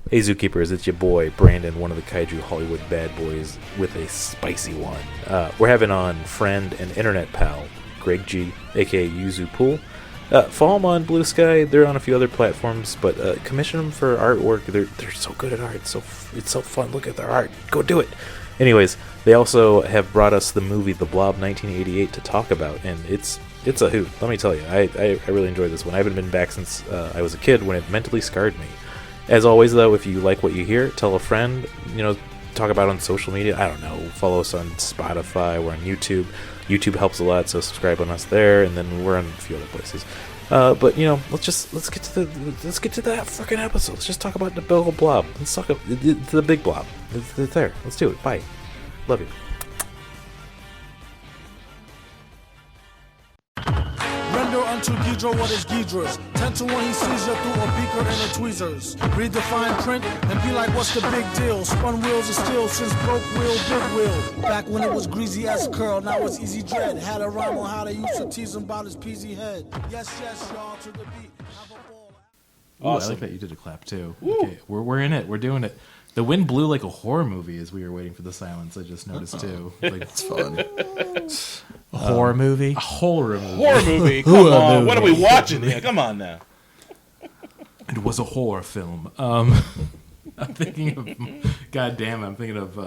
Hey Zookeepers, it's your boy Brandon, one of the Kaiju Hollywood bad boys with a spicy one. We're having on friend and internet pal Greg G, aka Yuzu Pool. Follow them on Blue Sky. They're on a few other platforms, but commission them for artwork. They're so good at art. It's so fun. Look at their art. Go do it. Anyways, they also have brought us the movie The Blob 1988 to talk about, and it's a hoot. Let me tell you, I really enjoyed this one. I haven't been back since I was a kid when it mentally scarred me. As always, though, if you like what you hear, tell a friend, talk about it on social media. I don't know, follow us on Spotify, we're on YouTube. YouTube helps a lot, so subscribe on us there, and then we're on a few other places. But let's get to that freaking episode. Let's just talk about the big blob. Let's talk about the big blob. It's there. Let's do it. Bye. Love you. Render unto Ghidra what is Ghidra's. 10 to 1 he sees you through a beaker and a tweezers. Read the fine print and be like, what's the big deal? Spun wheels of steel since broke wheel, big wheel. Back when it was greasy as curl, now it's easy dread. Had a rhyme on how they used to tease him about his peasy head. Yes, y'all, to the beat. Have a ball. Awesome. I like that you did a clap too. Woo. Okay, we're in it. We're doing it. The wind blew like a horror movie as we were waiting for the silence. I just noticed too. Like, it's fun. A horror movie? A horror movie. Horror movie? Come on. What are we watching here? Come on now. It was a horror film. I'm thinking of... God damn it. I'm thinking of...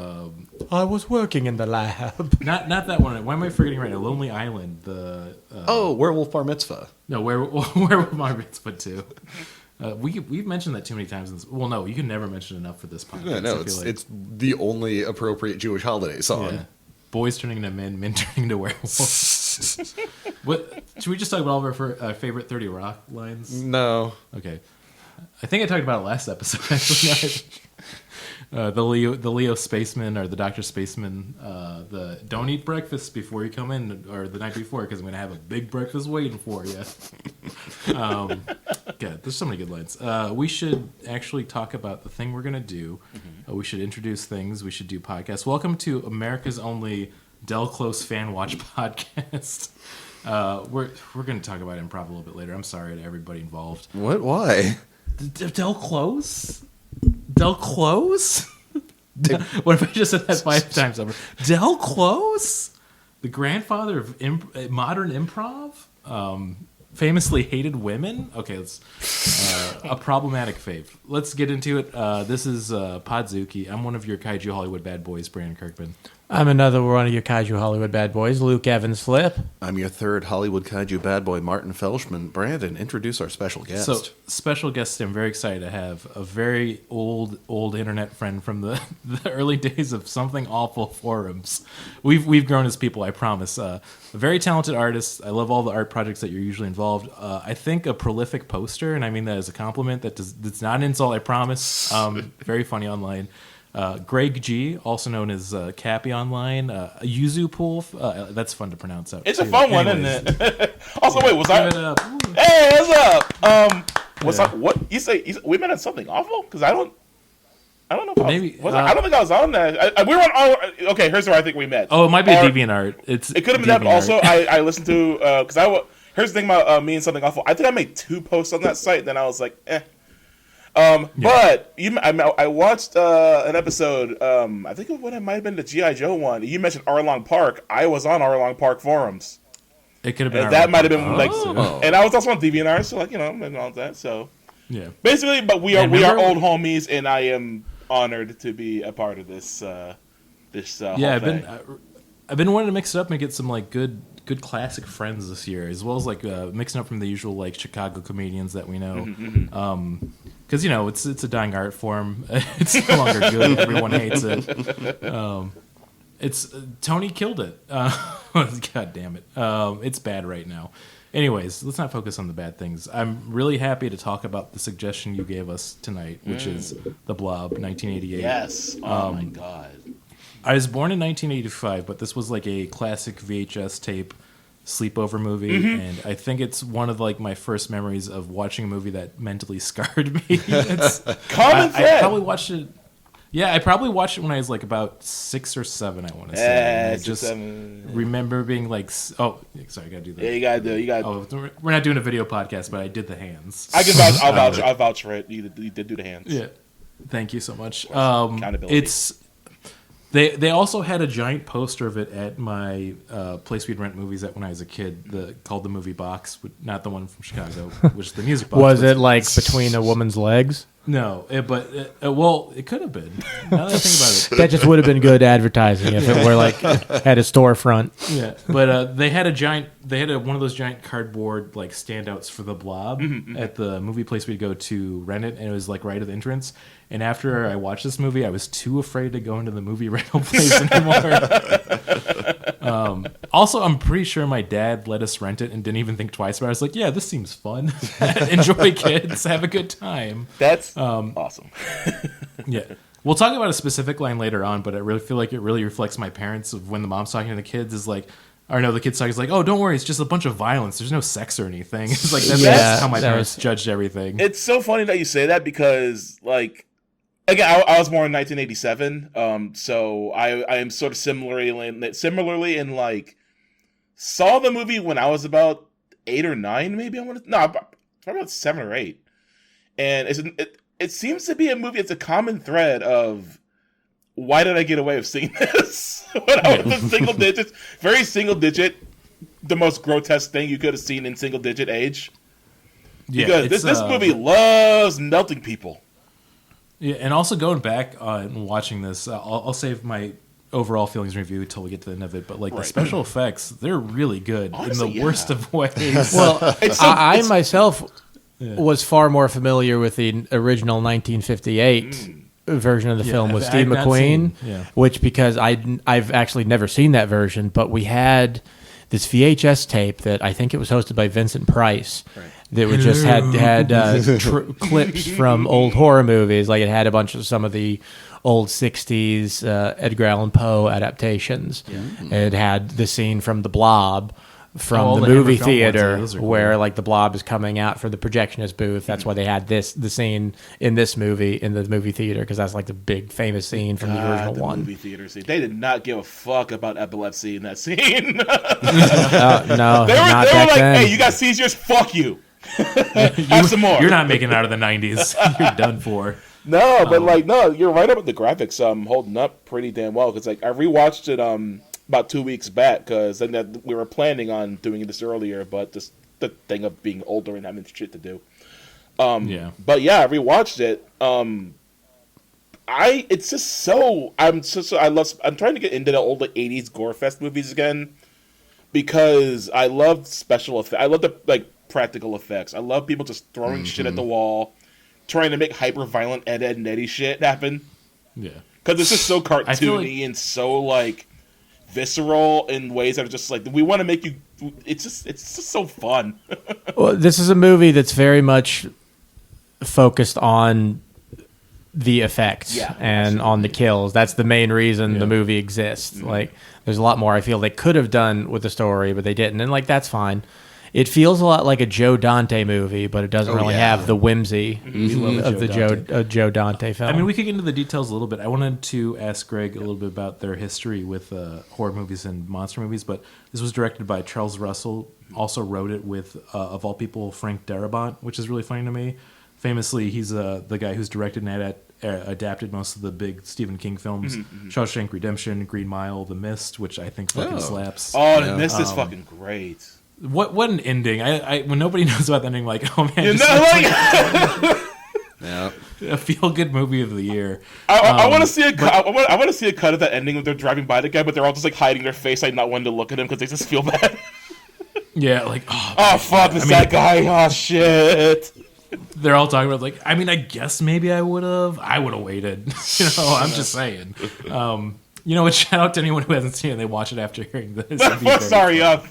I was working in the lab. Not that one. Why am I forgetting right now? Lonely Island. Werewolf Bar Mitzvah. No, Werewolf Bar Mitzvah too. We've mentioned that too many times. Well, no, you can never mention enough for this podcast. Yeah, no, it's the only appropriate Jewish holiday song. Yeah. Boys turning into men, men turning into werewolves. Should we just talk about all of our favorite 30 Rock lines? No. Okay. I think I talked about it last episode, actually. The Leo Spaceman, or the Dr. Spaceman, the don't eat breakfast before you come in, or the night before, because I'm going to have a big breakfast waiting for you. God, there's so many good lines. We should actually talk about the thing we're going to do. Mm-hmm. We should introduce things. We should do podcasts. Welcome to America's only Del Close fan watch podcast. We're going to talk about improv a little bit later. I'm sorry to everybody involved. What? Why? Del Close? Del Close? What if I just said that 5 times over? Del Close? The grandfather of modern improv? Famously hated women? Okay, let's a problematic fave. Let's get into it. This is Podzuki. I'm one of your Kaiju Hollywood bad boys, Brandon Kirkman. I'm another one of your Kaiju Hollywood bad boys, Luke Evans Flip. I'm your third Hollywood Kaiju bad boy, Martin Felshman. Brandon, introduce our special guest. So, special guest, I'm very excited to have a very old internet friend from the early days of Something Awful forums. We've grown as people, I promise. A very talented artist. I love all the art projects that you're usually involved. I think a prolific poster, and I mean that as a compliment. That's not an insult, I promise. Very funny online. Greg G, also known as Cappy online, Yuzu Pool. That's fun to pronounce out. It's too. A fun one, isn't it? Also, wait, was I? Hey, what's up? What's up? What you say? We met on Something Awful? Because I don't know. If maybe I don't think I was on that. We were on. Okay, here's where I think we met. Oh, it might be DeviantArt. It could have been that. But also, I listened to because here's the thing about me and Something Awful. I think I made 2 posts on that site. Then I was like, eh. Yeah. But I watched an episode. I think it might have been the G.I. Joe one. You mentioned Arlong Park. I was on Arlong Park forums. It could have been. That might have been and I was also on DeviantArt, so and all that. So yeah, basically, but we are old homies, and I am honored to be a part of this. Yeah, I've been wanting to mix it up and get some good classic friends this year, as well as mixing up from the usual Chicago comedians that we know. Mm-hmm. Because it's a dying art form. It's no longer good. Everyone hates it. It's Tony killed it. God damn it. It's bad right now. Anyways, let's not focus on the bad things. I'm really happy to talk about the suggestion you gave us tonight, which is The Blob, 1988. Yes. Oh my God. I was born in 1985, but this was a classic VHS tape sleepover movie, and I think it's one of my first memories of watching a movie that mentally scarred me. Common thread. I probably watched it. Yeah, I probably watched it when I was like about 6 or 7. I want to say. I just remember being like, "Oh, sorry, I gotta do that." Yeah, you gotta. Oh, we're not doing a video podcast, but I did the hands. I can vouch. I'll vouch for it. You did do the hands. Yeah. Thank you so much. Accountability. It's they also had a giant poster of it at my place we'd rent movies at when I was a kid, called the Movie Box, not the one from Chicago, which is the Music Box. Was it like between a woman's legs? No, well, it could have been. Now that I think about it, That just would have been good advertising if it were like had a storefront. yeah. But they had one of those giant cardboard like standouts for the Blob at the movie place we'd go to rent it, and it was like right at the entrance. And after I watched this movie, I was too afraid to go into the movie rental place anymore. Also, I'm pretty sure my dad let us rent it and didn't even think twice about it. I was like, yeah, this seems fun. Enjoy, kids. Have a good time. That's awesome. Yeah. We'll talk about a specific line later on, but I really feel like it really reflects my parents of when the mom's talking to the kids is like, or no, the kid's talking is like, oh, don't worry, it's just a bunch of violence. There's no sex or anything. It's like, that's how my parents judged everything. It's so funny that you say that because, like, again, I was born in 1987, so I am sort of similarly in, like, saw the movie when I was about 8 or 9, maybe. Probably about 7 or 8. And it seems to be a movie. It's a common thread of why did I get away with seeing this when I was in single digits, very single digit, the most grotesque thing you could have seen in single digit age. Because this movie loves melting people. Yeah, and also going back and watching this, I'll save my overall feelings review until we get to the end of it. But like the special effects, they're really good. Honestly, in the worst of ways. Well, I myself was far more familiar with the original 1958 version of the film with Steve McQueen, which because I've actually never seen that version, but we had this VHS tape that I think it was hosted by Vincent Price. Right. That we just had clips from old horror movies. Like it had a bunch of some of the old 60s Edgar Allan Poe adaptations. Yeah. It had the scene from The Blob from the movie theater where like the Blob is coming out for the projectionist booth. That's why they had the scene in this movie in the movie theater, because that's like the big famous scene from the original one. Movie theater scene. They did not give a fuck about epilepsy in that scene. No, they were like, then. Hey, you got seizures? Fuck you. Have some more. You're not making it out of the 90s. You're done for. No, but you're right about the graphics holding up pretty damn well, because like I rewatched it about 2 weeks back, because we were planning on doing this earlier, but just the thing of being older and having shit to do. But yeah, I rewatched it. I'm trying to get into the old 80s gore fest movies again, because I love special effects. I love the practical effects. I love people just throwing shit at the wall, trying to make hyper violent Ed and Eddie shit happen. Yeah, because it's just so cartoony and so visceral in ways that are just like, we want to make you. It's just so fun. Well, this is a movie that's very much focused on the effects and on the kills. That's the main reason the movie exists. Mm-hmm. Like, there's a lot more I feel they could have done with the story, but they didn't, and that's fine. It feels a lot like a Joe Dante movie, but it doesn't really have the whimsy of the Joe Dante film. I mean, we could get into the details a little bit. I wanted to ask Greg a little bit about their history with horror movies and monster movies, but this was directed by Charles Russell, also wrote it with, of all people, Frank Darabont, which is really funny to me. Famously, he's the guy who's directed and adapted most of the big Stephen King films. Shawshank Redemption, Green Mile, The Mist, which I think fucking slaps. Oh, The Mist is fucking great. What an ending! I when nobody knows about the ending, oh man, a feel good movie of the year. I want to see a cut. I want to see a cut of that ending when they're driving by the guy, but they're all just hiding their face, not wanting to look at him because they just feel bad. Yeah, fuck, that guy. Oh shit. They're all talking about I guess maybe I would have waited. I'm just saying. You know what? Shout out to anyone who hasn't seen it. They watch it after hearing this. Sorry, yeah.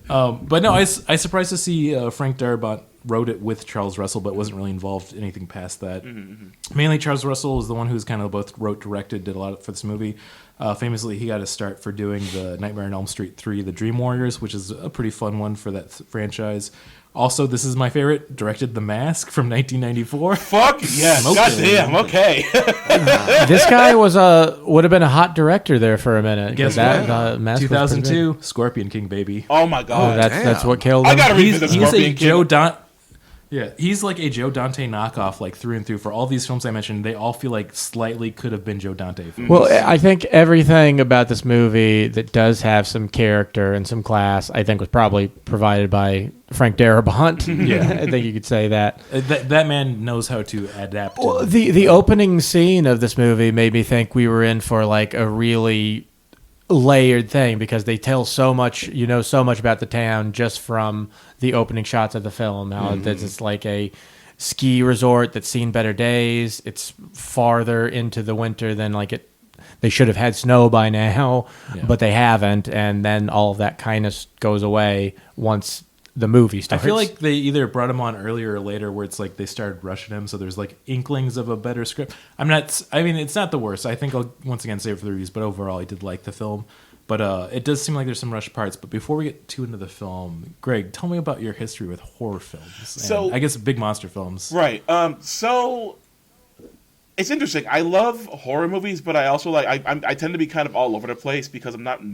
But no, I surprised to see Frank Darabont wrote it with Charles Russell, but wasn't really involved in anything past that. Mainly, Charles Russell was the one who's kind of both wrote, directed, did a lot for this movie. Famously, he got a start for doing the Nightmare on Elm Street 3, The Dream Warriors, which is a pretty fun one for that franchise. Also, this is my favorite, directed The Mask from 1994. Fuck yes. Goddamn, okay. This guy would have been a hot director there for a minute. Guess that Mask 2002, Scorpion King, baby. Oh my god. That's what killed him. I gotta read the Scorpion King. Yeah, he's like a Joe Dante knockoff, like through and through. For all these films I mentioned, they all feel like slightly could have been Joe Dante films. Well, I think everything about this movie that does have some character and some class, I think was probably provided by Frank Darabont. Yeah. I think you could say that. That man knows how to adapt. Well, the opening scene of this movie made me think we were in for like a really layered thing because they tell so much, so much about the town just from the opening shots of the film. How it's like a ski resort that's seen better days. It's farther into the winter than they should have had snow by now, but they haven't. And then all of that kind of goes away once the movie starts. I feel like they either brought him on earlier or later where it's like they started rushing him, so there's like inklings of a better script. It's not the worst. I think I'll once again save it for the reviews, but overall I did like the film. But it does seem like there's some rushed parts. But before we get too into the film, Greg, tell me about your history with horror films. So I guess big monster films. Right. So it's interesting. I love horror movies, but I also I tend to be kind of all over the place because I'm not a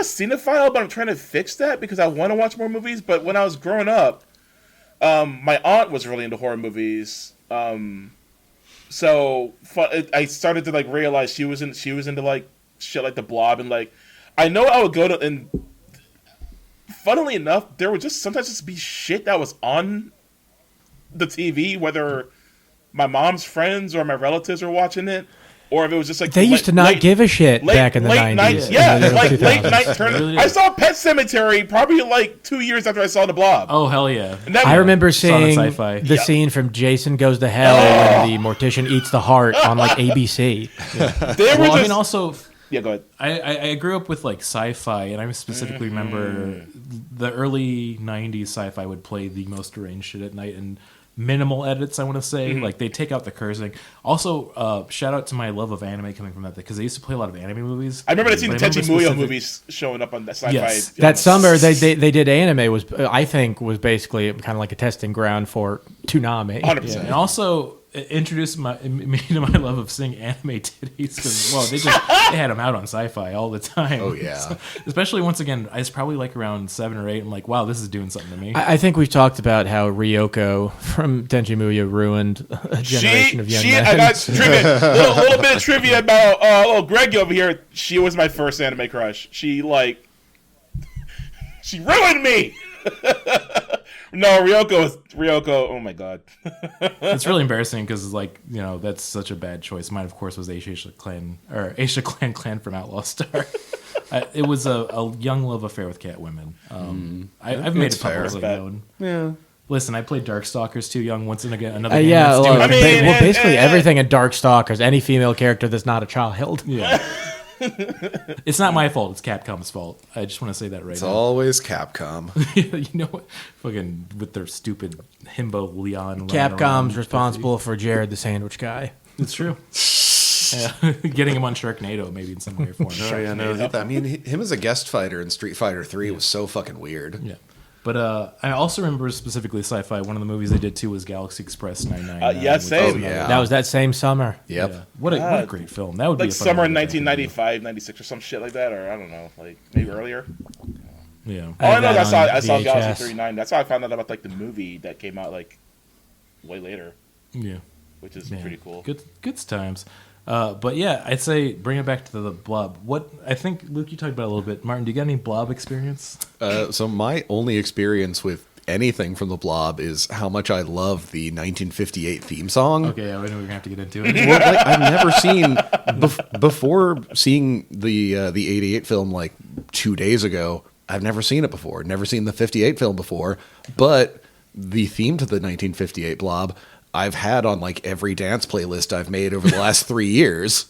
cinephile, but I'm trying to fix that because I want to watch more movies. But when I was growing up, my aunt was really into horror movies. So I started to realize she was into shit like the Blob, and I know I would go to, and funnily enough, there would just sometimes just be shit that was on the TV, whether my mom's friends or my relatives were watching it. Or if it was just they used to not give a shit back in the 90s. Yeah, late night turn. I saw Pet Sematary probably 2 years after I saw The Blob. Oh, hell yeah. I remember seeing the scene from Jason Goes to Hell when the mortician eats the heart on ABC. Yeah. Also... Yeah, go ahead. I grew up with sci-fi, and I specifically remember the early 90s sci-fi would play the most deranged shit at night, and minimal edits, I want to say. They take out the cursing. Also, shout out to my love of anime coming from that, because they used to play a lot of anime movies. I remember seeing the Tenchi Muyo movies showing up on that sci-fi. Yes. That summer, they did anime, was I think was basically kind of like a testing ground for Toonami. 100%. Yeah. And also introduced me to my love of seeing anime titties, because they had them out on sci-fi all the time. Oh yeah. So, especially once again, I was probably around 7 or 8. I'm like, wow, this is doing something to me. I think we've talked about how Ryoko from Tenchi Muyo ruined a generation of young men. I got trivia, little bit of trivia about little Greg over here. She was my first anime crush. She ruined me. No, Ryoko. Oh my god. It's really embarrassing because that's such a bad choice. Mine, of course, was Aisha Clan from Outlaw Star. It was a young love affair with Catwomen. I've made it publicly known. Yeah. Listen, I played Darkstalkers too young. Once and again, another. Basically everything in Darkstalkers, any female character that's not a child. Yeah. It's not my fault. It's Capcom's fault. I just want to say that right now. It's always Capcom. You know what? Fucking with their stupid himbo Leon. Capcom's responsible for Jared the Sandwich Guy. It's true. Yeah. Getting him on Sharknado maybe in some way or form. Oh yeah, no. I mean, him as a guest fighter in Street Fighter 3 was so fucking weird. Yeah. But I also remember specifically sci-fi. One of the movies they did too was Galaxy Express 999. Yeah, same. Oh, yeah. That was that same summer. Yep. Yeah. What a great film. That would be a fun summer movie 1995, 96 or some shit like that, or I don't know, maybe earlier. Yeah. All I know is I saw Galaxy 39. That's how I found out about the movie that came out way later. Yeah. Which is pretty cool. Good times. But yeah, I'd say bring it back to the Blob. I think Luke, you talked about it a little bit. Martin, do you got any Blob experience? So my only experience with anything from the Blob is how much I love the 1958 theme song. Okay, I know we're gonna have to get into it. Well, I've never seen before seeing the 88 film 2 days ago. I've never seen it before. Never seen the 58 film before. But the theme to the 1958 Blob, I've had on every dance playlist I've made over the last 3 years.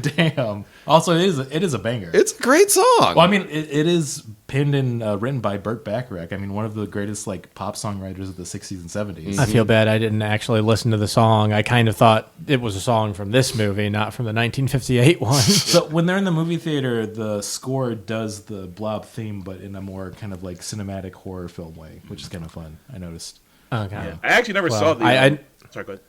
Damn. Also, it is a banger. It's a great song. Well, I mean, it is pinned and written by Burt Bacharach. I mean, one of the greatest pop songwriters of the 60s and 70s. I feel bad I didn't actually listen to the song. I kind of thought it was a song from this movie, not from the 1958 one. So when they're in the movie theater, the score does the Blob theme, but in a more kind of cinematic horror film way, which is kind of fun. I noticed. Okay. Yeah. I actually never saw the. Sorry, go ahead.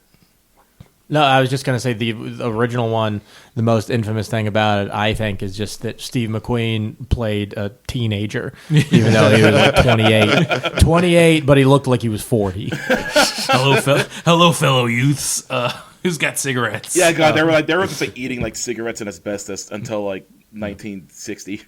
No, I was just going to say the original one, the most infamous thing about it, I think, is just that Steve McQueen played a teenager, even though he was like 28. 28, but he looked like he was 40. Hello, fellow youths. Who's got cigarettes? Yeah, God, they were just like eating like cigarettes and asbestos until like 1960,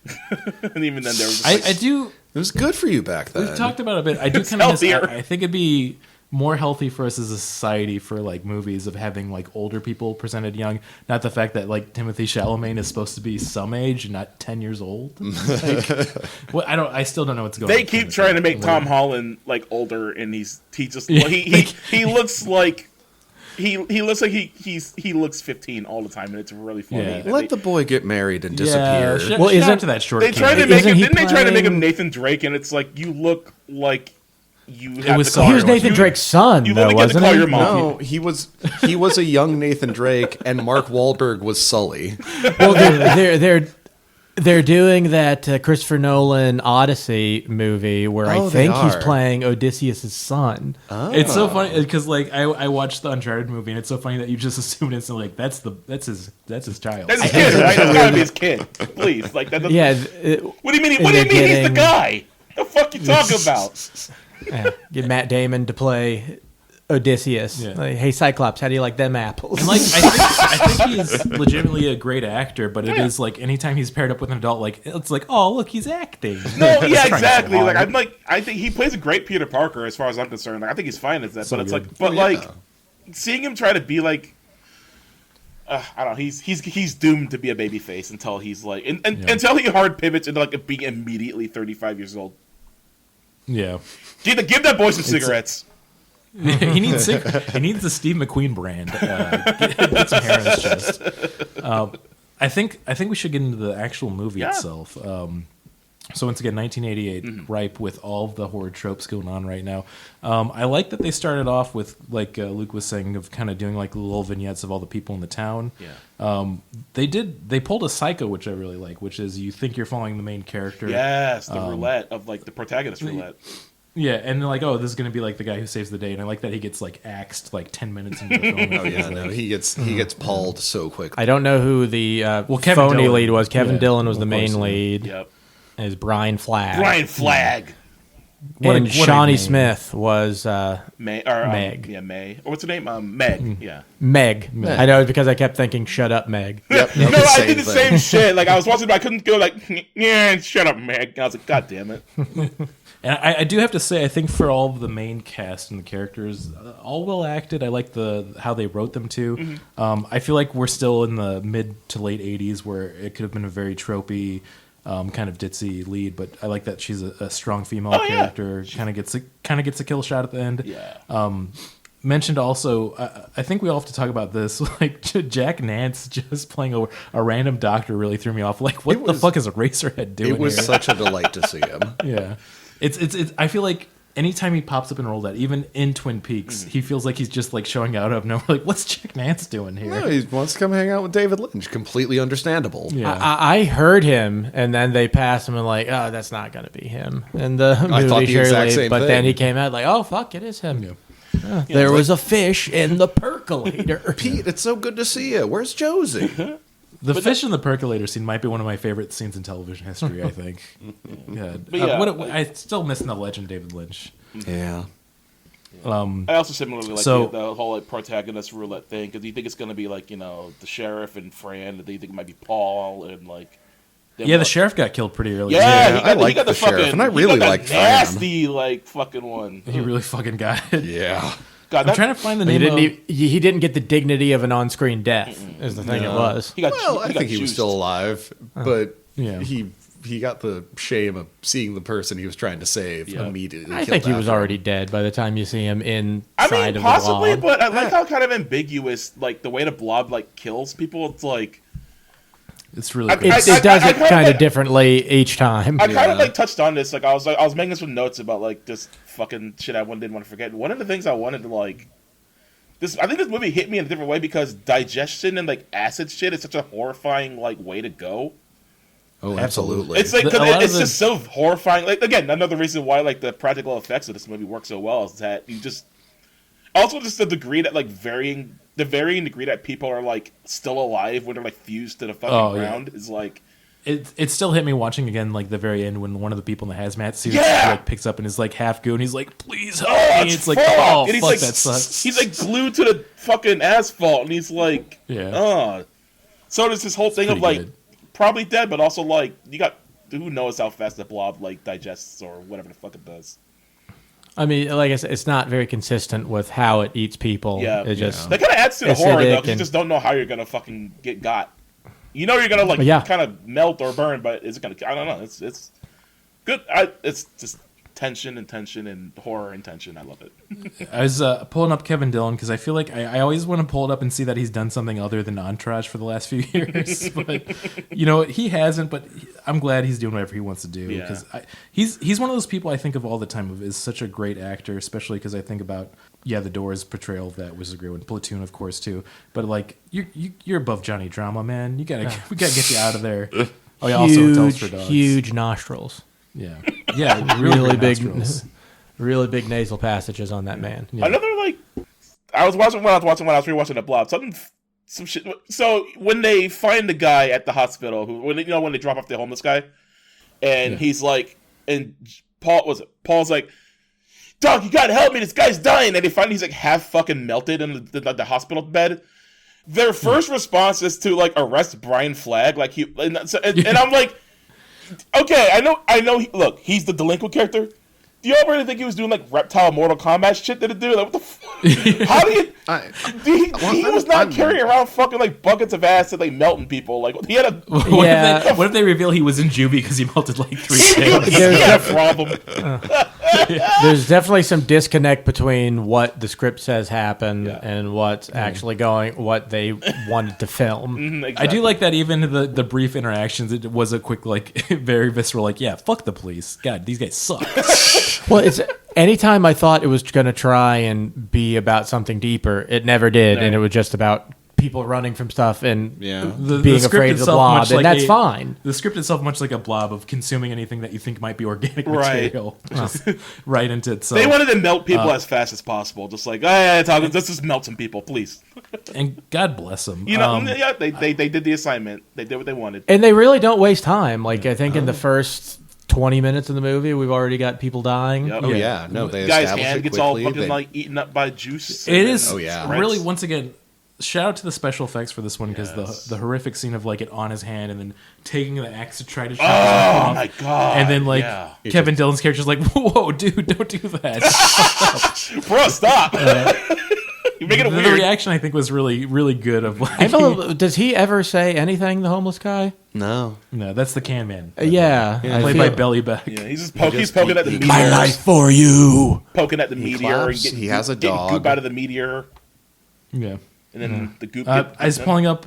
and even then there was. I do. It was good for you back then. We've talked about it a bit. I do kind of miss. I think it'd be more healthy for us as a society for like movies of having like older people presented young, not the fact that like Timothy Chalamet is supposed to be some age, not 10 years old. Like, well, I still don't know what's going on. They keep trying to make Tom Holland like older, and he looks like he looks like he looks 15 all the time, and it's really funny. Yeah. Let the boy get married and disappear. Well, isn't to that short? They tried to make him. Didn't they try to make him Nathan Drake? And it's like you look like. He was Nathan Drake's son, though, wasn't he? No, he was a young Nathan Drake, and Mark Wahlberg was Sully. Well, they're doing that Christopher Nolan Odyssey movie where I think he's playing Odysseus' son. Oh. It's so funny because like I watched the Uncharted movie, and it's so funny that you just assume instantly like that's his child. That's his kid, right? That's gotta be his kid. Please, like that. Yeah. What do you mean? What do you mean he's the guy? The fuck you talking about? Yeah, get Matt Damon to play Odysseus. Yeah. Like, hey, Cyclops, how do you like them apples? And like I think he's legitimately a great actor, but it is like anytime he's paired up with an adult, like it's like, oh look, he's acting. No, yeah, exactly. Like I think he plays a great Peter Parker as far as I'm concerned. Like I think he's fine as that, So but it's good. like, but like seeing him try to be like. I don't know. He's doomed to be a baby face until he's like until he hard pivots into like being immediately 35 years old. Yeah. Give that boy some cigarettes. he needs the Steve McQueen brand. Get some hair in his chest. I think we should get into the actual movie itself. So once again, 1988, ripe with all of the horror tropes going on right now. I like that they started off with, like Luke was saying, of kind of doing like little vignettes of all the people in the town. Yeah. They pulled a Psycho, which I really like, which is you think you're following the main character. Yes, the roulette of like the protagonist roulette. Yeah, and they're like, oh, this is going to be like the guy who saves the day, and I like that he gets like axed like 10 minutes into the film. Oh yeah, no, he gets palled so quickly. I don't know who the Kevin phony Dillon. lead was. Kevin Yeah, Dillon was the of main course, yeah. lead. Yep. Is Brian Flagg. Brian Flagg. And what a Shawnee name. Smith was Meg. Meg. Meg. Or what's her name? Meg. Yeah. Meg. I know because I kept thinking, "Shut up, Meg." Yep, No, I same did the thing. same shit. Like I was watching, but I couldn't go like, yeah, shut up, Meg. And I was like, God damn it. And I do have to say, I think for all of the main cast and the characters, all well acted. I like how they wrote them too. I feel like we're still in the mid to late 80s where it could have been a very tropey, kind of ditzy lead, but I like that she's a strong female character. Kind of gets a kill shot at the end. Yeah. Mentioned also, I think we all have to talk about this. Like Jack Nance just playing a random doctor really threw me off. Like, what the fuck is Eraserhead doing? It was here? such a delight to see him. Yeah, it's. I feel like anytime he pops up in a role that, even in Twin Peaks, he feels like he's just like showing out of nowhere. Like, what's Jack Nance doing here? No, he wants to come hang out with David Lynch. Completely understandable. Yeah. I heard him, and then they passed him, and like, oh, that's not going to be him. And the movie thought the exact surely, same but thing. then he came out like, oh fuck, it is him. Yeah. There was a fish in the percolator. Pete, it's so good to see you. Where's Josie? The fish in the percolator scene might be one of my favorite scenes in television history. I think. But yeah. I still missing the legend David Lynch. Yeah. I also similarly like So- the whole like protagonist roulette thing, because you think it's going to be like, the sheriff and Fran, and you think it might be Paul and like. Yeah, the sheriff got killed pretty early. Yeah, I like the sheriff, and I really like Fran. nasty like fucking one. He really fucking got it. Yeah. God, I'm trying to find the He name. didn't. He didn't get the dignity of an on-screen death. Is the thing it was. He got, Well, he I got think he was juiced. still alive, but Yeah. he got the shame of seeing the person he was trying to save immediately. I killed think he was after. already dead by the time you see him inside I mean, of possibly, the Blob. but I like how kind of ambiguous, like the way the Blob like kills people. It's like It's really. I- good. It does it kinda kind of like- differently each time. I kind of like touched on this. Like I was making some notes about like just fucking shit I didn't want to forget. One of the things I wanted to like. I think this movie hit me in a different way because digestion and like acid shit is such a horrifying like way to go. Oh, absolutely. It's like A 'cause lot of it's the- just so horrifying. Like again, another reason why like the practical effects of this movie work so well is that you just also just the degree that like varying the varying degree that people are like still alive when they're like fused to the fucking ground is like. It still hit me watching again, like the very end when one of the people in the hazmat suit like picks up and is like half goon. He's like, "Please help me!" It's like, "Oh, and he's fuck, like, that sucks." He's like glued to the fucking asphalt, and he's like, So there's this whole thing of like probably dead, but also like you got who knows how fast the blob like digests or whatever the fuck it does. I mean, like I said, it's not very consistent with how it eats people. Yeah, it just that kind of adds to the horror though, because you just don't know how you're gonna fucking get got. You know you're gonna like kind of melt or burn, but is it gonna? I don't know. It's good. It's just tension and horror and tension. I love it. I was pulling up Kevin Dillon because I feel like I always want to pull it up and see that he's done something other than Entourage for the last few years. But you know he hasn't. But I'm glad he's doing whatever he wants to do because he's one of those people I think of all the time of is such a great actor, especially because I think about. Yeah, The Doors' portrayal of that was a great one. Platoon, of course, too. But like, you're above Johnny Drama, man. We gotta get you out of there. Oh yeah, also Hotels for Dogs. Huge nostrils. Yeah, really big, really big nasal passages on that man. Yeah. Another like, I was watching when I was rewatching the Blob. Some shit. So when they find the guy at the hospital, when they drop off the homeless guy, and he's like, and Paul's like. Doc, you gotta help me! This guy's dying, and they find he's like half fucking melted in the hospital bed. Their first response is to like arrest Brian Flagg, like and I'm like, okay, I know. Look, he's the delinquent character. Do y'all really think he was doing like reptile Mortal Kombat shit to do? Like, what the fuck? How do you? He was not carrying around fucking like buckets of acid, like melting people. Like he had a. What if they reveal he was in juvie because he melted like 3 days? He had a problem. There's definitely some disconnect between what the script says happened and what's actually what they wanted to film. Exactly. I do like that even the brief interactions, it was a quick, like, very visceral, like, yeah, fuck the police. God, these guys suck. Well, it's anytime I thought it was going to try and be about something deeper, it never did, and it was just about people running from stuff and being afraid of the blob, and that's fine. The script itself, much like a blob of consuming anything that you think might be organic material, just right into itself. They wanted to melt people as fast as possible, just like, let's just melt some people, please. And God bless them. You know, they did the assignment. They did what they wanted, and they really don't waste time. Like I think in the first 20 minutes of the movie, we've already got people dying. Yep. Oh yeah, no, they guy's establish hand it gets quickly. all fucking like eaten up by juice. It is really once again. Shout out to the special effects for this one because the horrific scene of like it on his hand and then taking the axe to try to chop it off. My god! And then like Kevin Dillon's character's like, "Whoa, dude, don't do that, bro, stop!" You're making it weird. The reaction I think was really, really good. Of like, does he ever say anything? The homeless guy? No, that's the Can Man. Played by Belly Beck. Yeah, he's poking at the meteor. My life for you. Poking at the meteor. He has a getting dog. Goop out of the meteor. Yeah. And then the goop. I was pulling up.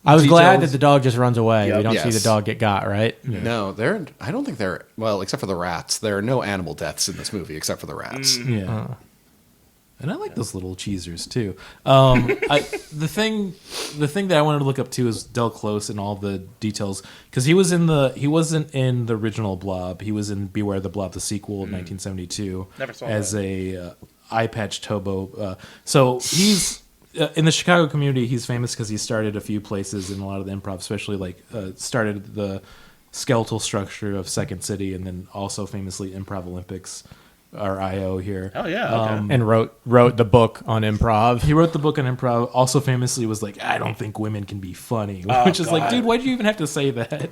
I was glad that the dog just runs away. Yep. We don't see the dog get got, right? Yeah. No, I don't think there. Well, except for the rats, there are no animal deaths in this movie except for the rats. Yeah. And I like those little cheesers too. The thing that I wanted to look up too is Del Close and all the details because he wasn't in the original Blob. He was in Beware the Blob, the sequel of 1972. Never saw as that. a eye patch Tobo. So he's in the Chicago community. He's famous because he started a few places in a lot of the improv, especially like started the skeletal structure of Second City, and then also famously Improv Olympics. Our IO here. Oh yeah, okay. And wrote the book on improv. He wrote the book on improv. Also famously was like, I don't think women can be funny, which is like, dude, why do you even have to say that?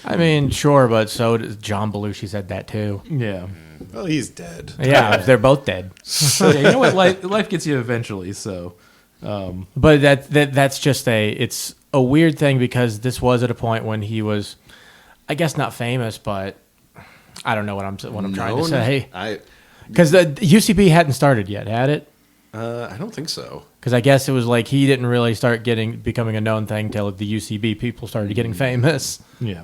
I mean, sure, but so does John Belushi said that too. Yeah. Well, he's dead. Yeah, they're both dead. Yeah, you know what? Life gets you eventually. So, but that's just it's a weird thing because this was at a point when he was, I guess, not famous, but. I don't know what I'm trying to say. Because the UCB hadn't started yet, had it? I don't think so. Because I guess it was like he didn't really start becoming a known thing till the UCB people started getting famous. Yeah.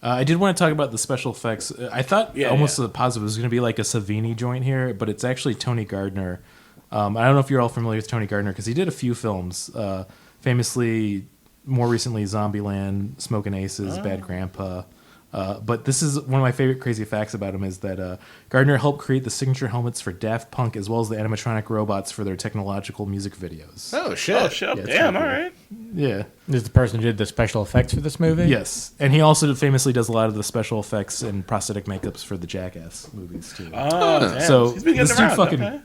I did want to talk about the special effects. I thought the positive was going to be like a Savini joint here, but it's actually Tony Gardner. I don't know if you're all familiar with Tony Gardner because he did a few films. Famously, more recently, Zombieland, Smokin' Aces, Bad Grandpa. But this is one of my favorite crazy facts about him is that Gardner helped create the signature helmets for Daft Punk as well as the animatronic robots for their technological music videos. Oh, shit. Oh, shit. Yeah, Damn, cool. all right. Yeah. This is the person who did the special effects for this movie? Yes. And he also famously does a lot of the special effects and prosthetic makeups for the Jackass movies, too. Oh, damn. So He's been this getting dude around. fucking Okay.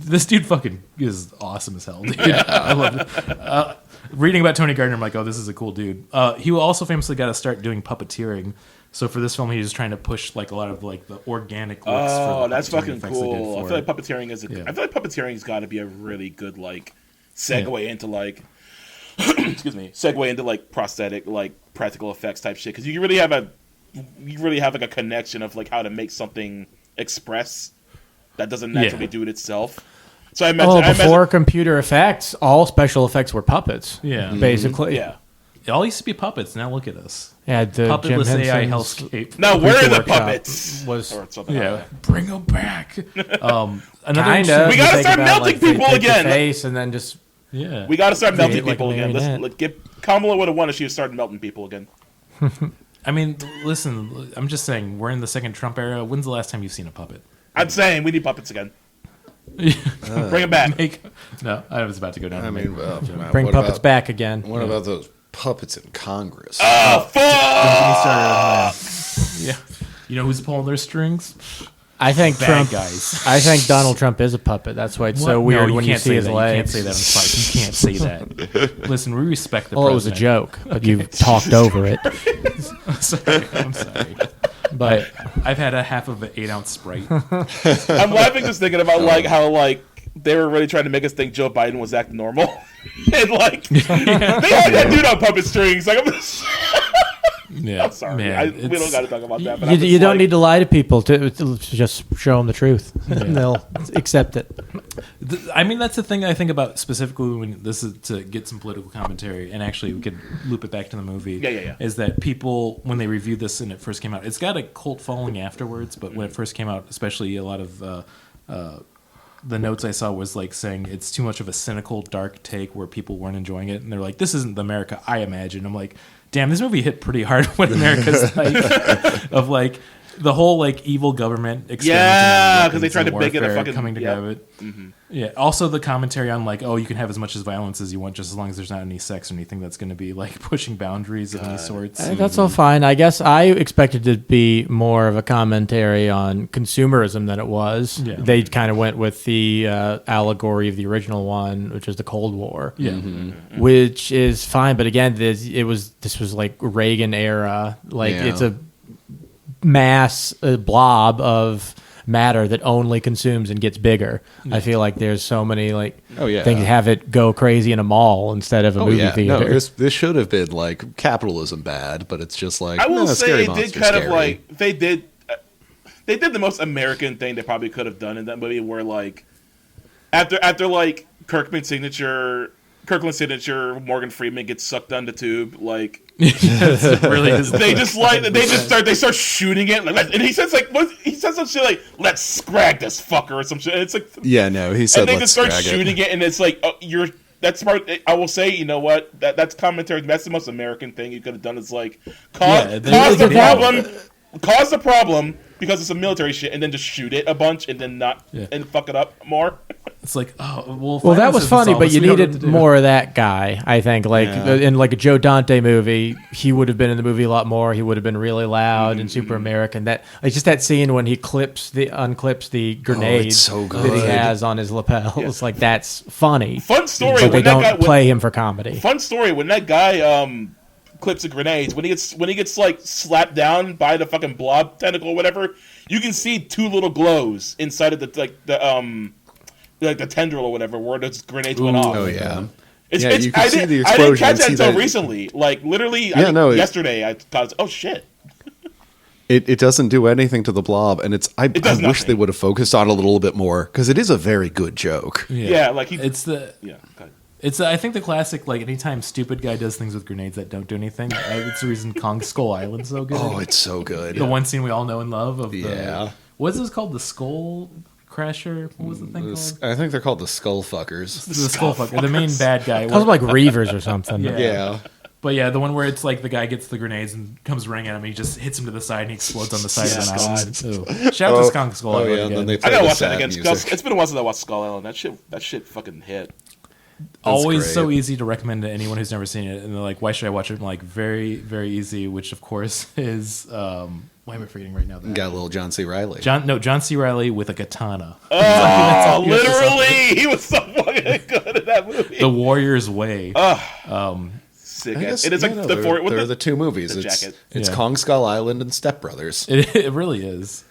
this dude fucking is awesome as hell, dude. I love it. Reading about Tony Gardner, I'm like, oh, this is a cool dude. He also famously got to start doing puppeteering. So for this film, he was trying to push like a lot of like the organic looks. Oh, for the that's puppeteering fucking effects they did cool. I for feel it. like puppeteering is. I feel like puppeteering's got to be a really good like segue into like. Excuse me. Segue into like prosthetic, like practical effects type shit because you really have like a connection of like how to make something express that doesn't naturally do it itself. So I imagine. Before computer effects, all special effects were puppets. Yeah. Basically. Yeah. It all used to be puppets. Now look at us. Yeah, the Jim Puppetless AI Henson's hellscape. Now where are the Workshop puppets? was Or something like Yeah, that. bring them back. Another kind of. We gotta start melting people again. Face and then just Yeah. We got to start melting it like people a again. marionette. Kamala would have won if she started melting people again. I mean, listen. I'm just saying. We're in the second Trump era. When's the last time you've seen a puppet? I'm saying we need puppets again. Bring them back. No, I was about to go down. I and mean, make- bring puppets back again. What about those puppets in Congress? Oh, fuck! Yeah. You know who's pulling their strings? I think Bad Trump. guys. I think Donald Trump is a puppet. That's why it's so What? weird No, when you can't see say his that. legs. You can't say that on spike. You can't say that. Listen, we respect the Well, it was a president. joke, but you talked over it. I'm sorry. But I've had a half of an 8-ounce Sprite. I'm laughing just thinking about like how like they were really trying to make us think Joe Biden was acting normal, and like they had that dude on puppet strings. Like Yeah, I'm sorry, man, we don't got to talk about that. But you don't need to lie to people to just show them the truth. And they'll accept it. I mean, that's the thing I think about specifically when this is to get some political commentary, and actually we could loop it back to the movie. Yeah. Is that people, when they reviewed this and it first came out, it's got a cult following afterwards, but when it first came out, especially a lot of the notes I saw was like saying it's too much of a cynical, dark take where people weren't enjoying it, and they're like, this isn't the America I imagine. I'm like, damn, this movie hit pretty hard what America's like, of like the whole like evil government Yeah, because they tried to make it a fucking coming together. Yeah. Also the commentary on like, oh, you can have as much as violence as you want, just as long as there's not any sex or anything that's going to be like pushing boundaries of any sorts. I think that's all fine. I guess I expected it to be more of a commentary on consumerism than it was. Yeah. They kind of went with the allegory of the original one, which is the Cold War. Yeah. Which is fine, but again, this was like Reagan era. Like Yeah. it's a mass blob of matter that only consumes and gets bigger. I feel like there's so many like things that have it go crazy in a mall instead of a movie theater. No, this should have been like capitalism bad, but it's just like I will say Scary it did Monster's kind of scary. like they did the most American thing they probably could have done in that movie, where like after like Kirkland's signature, Morgan Freeman gets sucked down the tube, like. Really is. They start shooting it, like, and he says some shit like, "Let's scrag this fucker" or some shit. And it's like, Yeah, no, he said and they let's just start drag shooting it, and it's like, oh, that's smart. I will say, you know what? That's commentary. That's the most American thing you could have done. Is like cause the problem because it's some military shit, and then just shoot it a bunch, and then and fuck it up more. It's like, oh, well, that was funny, but you needed more of that guy. I think, like in like a Joe Dante movie, he would have been in the movie a lot more. He would have been really loud and super American. That like just that scene when he unclips the grenade so good. that he has on his lapels. Like that's funny. Fun story, but they when that don't guy- play him for comedy. Fun story when that guy clips the grenades, when he gets like slapped down by the fucking blob tentacle or whatever, you can see two little glows inside of the tendril or whatever where those grenades went off. Oh yeah. I You can see the didn't explosion. catch that and see until recently. Like literally, yesterday I thought, oh shit. It doesn't do anything to the blob, and I does wish nothing. they would have focused on it a little bit more because it is a very good joke. Yeah, like it's the yeah. Go ahead. It's I think the classic like anytime stupid guy does things with grenades that don't do anything. It's the reason Kong Skull Island's so good. Oh, it's so good. The one scene we all know and love of Yeah. what's this called? The Skull Crasher? What was the thing called? I think they're called the Skull Fuckers. The Skull Fucker. The main bad guy. Calls him like Reavers or something. Yeah. Yeah. But yeah, the one where it's like the guy gets the grenades and comes running at him, and he just hits him to the side and he explodes on the side of an island. Shout out to Skunk Skull Island yeah, again. I gotta watch that again. It's been a while since I watched Skull Island. That shit fucking hit. Always great. so easy to recommend to anyone who's never seen it, and they're like, "Why should I watch it?" I'm like, very, very easy. Which of course is why am I forgetting right now? Got a little John C. Reilly. John C. Reilly with a katana. Oh, literally, he was so fucking good in that movie. The Warrior's Way. Sick. Guess, It is like there are the two movies. the It's jacket. Kong Skull Island and Step Brothers. It really is.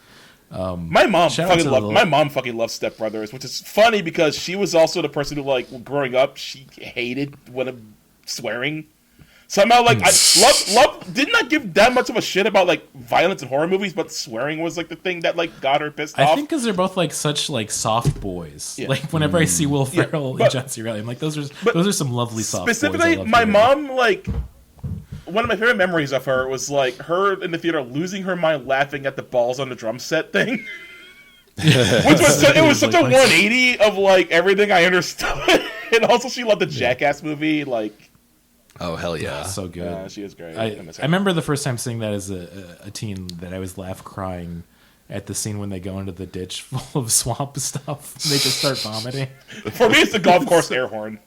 My mom Shout out to fucking loved Step Brothers, which is funny because she was also the person who, like, growing up, she hated when I'm swearing. Somehow, like, love did not give that much of a shit about, like, violence in horror movies, but swearing was, like, the thing that, like, got her pissed off. I think because they're both like such like soft boys. Yeah. Like whenever I see Will Ferrell but- and John C. Reilly, I'm like, those are some lovely soft boys. Specifically, I love my to hear. mom, like, one of my favorite memories of her was, like, her in the theater losing her mind laughing at the balls on the drum set thing. Which was it was such a 180 of, like, everything I understood. And also she loved the Jackass movie, like... Oh, hell yeah. So good. Yeah, she is great. I remember the first time seeing that as a teen that I was crying at the scene when they go into the ditch full of swamp stuff. They just start vomiting. For me, it's the golf course air horn.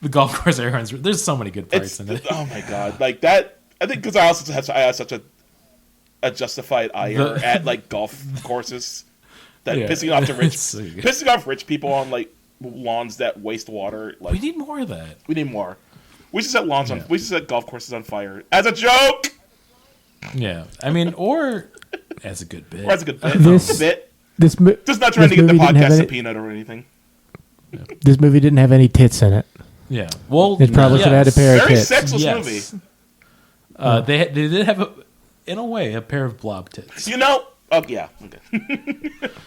The golf course air horns. There's so many good parts in it. Oh my god, like that. I think because I also have such a justified ire at, like, golf courses that pissing off rich people on, like, lawns that waste water. Like, We need more of that. We need more. We should set lawns on. We should set golf courses on fire as a joke. Yeah, I mean, or as a good bit. Or as a good bit. Just not trying to get the podcast subpoenaed or anything. This movie didn't have any tits in it. Yeah, well, It probably should have had a pair of Very tits. sexless movie. They did have in a way a pair of blob tits. You know. Oh yeah. Okay.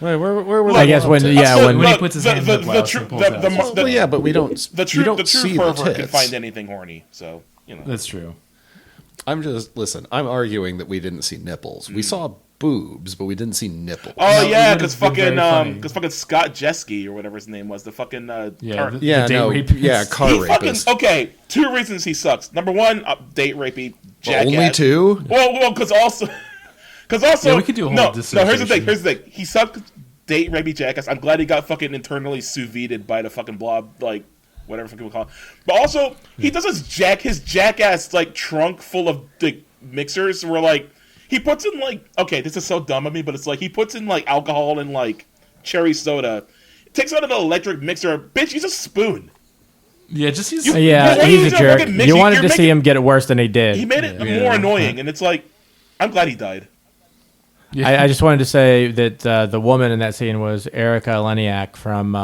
Wait, where I guess when when he puts his hand in the blouse and pulls out. Well, yeah, but we don't. The true see pervert the can tits. find anything horny. So, you know. That's true. I'm arguing that we didn't see nipples. We saw boobs, but we didn't see nipples. Oh No, yeah, it would've been very funny. because fucking Scott Jeske or whatever his name was, the fucking car- car rapist. Okay, two reasons he sucks. Number one, date rapey jackass. Only two? Well, because also, Yeah, we could do a whole no. Here's the dissertation. thing. He sucked, date rapey jackass. I'm glad he got fucking internally sous vide'd by the fucking Blob, like whatever fucking we call it. But also, he does his jackass like trunk full of like mixers where like he puts in like, okay, this is so dumb of me, but it's like he puts in like alcohol and like cherry soda, takes out an electric mixer. Bitch, use a spoon. Yeah, just use. You- Yeah, You're he's a jerk. fucking You wanted to you're see him get it worse than he did. He made it more annoying, and it's like, I'm glad he died. Yeah. I just wanted to say that the woman in that scene was Erica Leniak from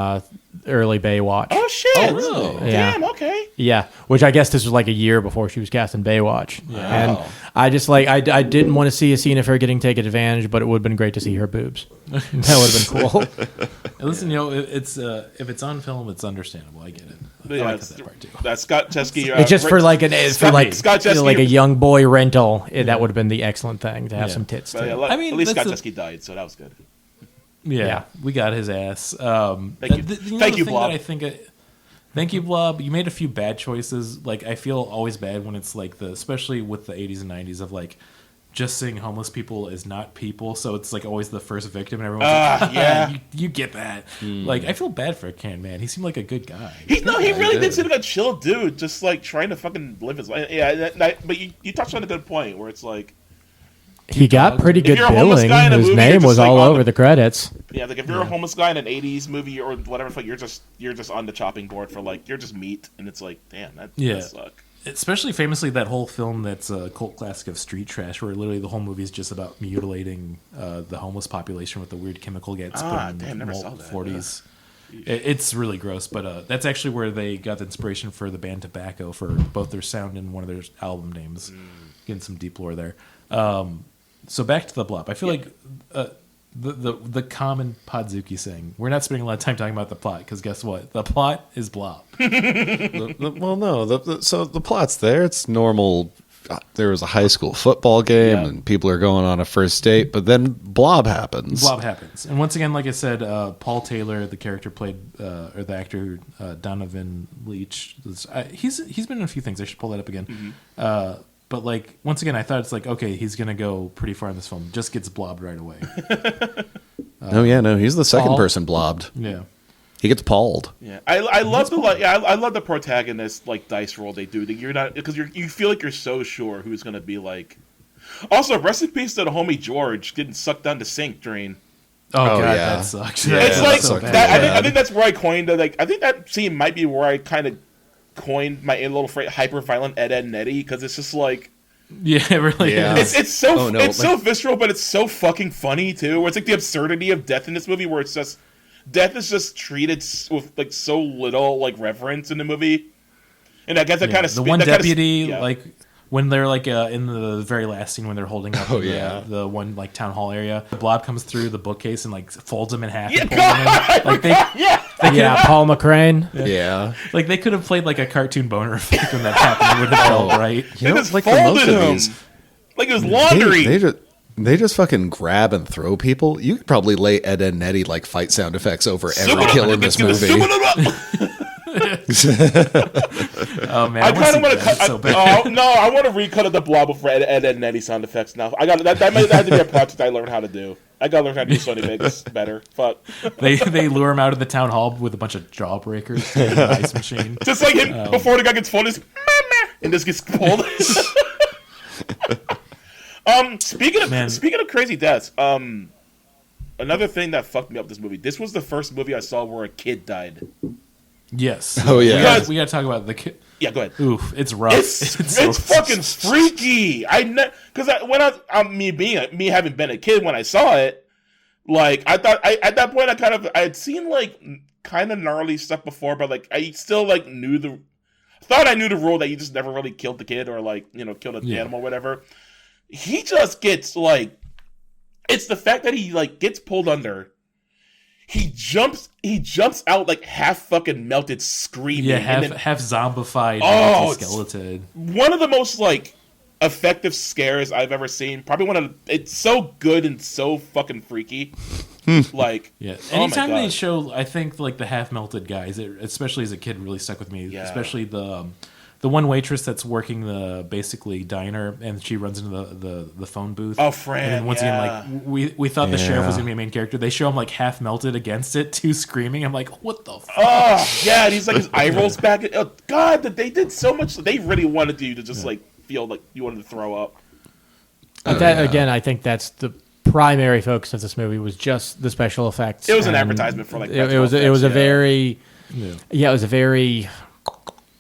early Baywatch. Oh shit! Oh, really? Yeah. Damn. Okay. Yeah, which I guess this was like a year before she was cast in Baywatch. Yeah. And I just like I didn't want to see a scene of her getting taken advantage, but it would have been great to see her boobs. That would have been cool. Listen, it's if it's on film, it's understandable. I get it. I like that part too. That's Scott Jeske. It's just for like Scott Jeske, like a young boy rental. That would have been the excellent thing to have some tits. But Too. yeah, I mean, at least Scott that's Jeske died, so that was good. Yeah, we got his ass. Thank you. Thank you, Blob. Thank you, Blob. You made a few bad choices. Like, I feel always bad when it's like especially with the 80s and 90s of like just seeing homeless people as not people. So it's like always the first victim, and everyone's like, yeah. you get that. Like, I feel bad for Ken, man. He seemed like a good guy. He really did seem like a chill dude, just like trying to fucking live his life. Yeah, but you touched on a good point where it's like, He got pretty good you're a homeless billing. guy in a His movie, name you're just was like all on over the credits. yeah, like if you're a homeless guy in an '80s movie or whatever, like you're just on the chopping board for like you're just meat, and it's like, damn, that suck. Especially famously that whole film that's a cult classic of street trash, where literally the whole movie is just about mutilating the homeless population with the weird chemical gas put in never the saw that. 40s. It's really gross, but that's actually where they got the inspiration for the band Tobacco for both their sound and one of their album names. Getting some deep lore there. So back to the Blob. I feel like the common Podzuki saying, we're not spending a lot of time talking about the plot, because guess what? The plot is Blob. Well, no. So the plot's there. It's normal there was a high school football game and people are going on a first date, but then Blob happens. And once again, like I said, Paul Taylor, the character played, or the actor Donovan Leach, he's been in a few things. I should pull that up again. But like once again, I thought it's like, okay, he's gonna go pretty far in this film. Just gets blobbed right away. He's the second person blobbed. Yeah. He gets palled. Yeah, I love I love the protagonist like dice roll they do. You're not because you feel like you're so sure who's gonna be like. Also, rest in peace to the homie George getting sucked down the sink drain. Oh god, that sucks. Yeah, it's like so that, I think that's where I coined it. Like I think that scene might be where I kind of coined my little hyper violent Ed and Eddie because it's just like. Yeah, it really is. It's so so visceral, but it's so fucking funny too. Where it's like the absurdity of death in this movie, where it's just. Death is just treated with like so little like reverence in the movie, and I guess that kind of the one deputy like when they're like in the very last scene when they're holding up the one like town hall area, the Blob comes through the bookcase and like folds him in half. And pulls him in. Like Paul McCrane. Yeah, like they could have played like a cartoon boner effect when that happened. It would have felt right. You know, like for most of these, like it was laundry. They just fucking grab and throw people. You could probably lay Ed and Eddie like fight sound effects over every kill in this movie. Oh man, I kind of want to cut. I want to recut the Blob for Ed and Eddie sound effects now. I got that might have to be a project I learned how to do. I gotta learn how to do Sony Vegas better. Fuck. They lure him out of the town hall with a bunch of jawbreakers and an ice machine. Just like him before the guy gets pulled, and just gets pulled. Speaking of crazy deaths, another thing that fucked me up this movie. This was the first movie I saw where a kid died. Yes. Oh yeah. We gotta talk about the kid. Yeah, go ahead. Oof, it's rough. It's fucking freaky. Me having been a kid when I saw it, like I thought at that point I had seen like kind of gnarly stuff before, but like I still like thought I knew the rule that you just never really killed the kid or like killed an animal or whatever. He just gets like, it's the fact that he like gets pulled under. He jumps out like half fucking melted, screaming. Yeah, half zombified, skeleton. One of the most like effective scares I've ever seen. Probably it's so good and so fucking freaky. Like, anytime they show, I think like the half melted guys, especially as a kid, really stuck with me. Yeah. Especially the one waitress that's working the basically diner, and she runs into the phone booth. Oh, Fran! And then once again, like we thought the sheriff was gonna be a main character. They show him like half melted against it, too, screaming. I'm like, what the fuck? Oh yeah, and he's like his eye rolls back. Oh god, that they did so much. They really wanted you to just like feel like you wanted to throw up. Again, I think that's the primary focus of this movie was just the special effects. It was an advertisement for like it was a very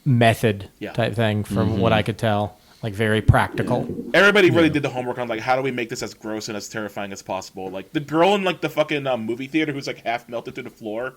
method type thing from what I could tell, like very practical. Everybody really did the homework on like how do we make this as gross and as terrifying as possible. Like the girl in like the fucking movie theater who's like half melted to the floor.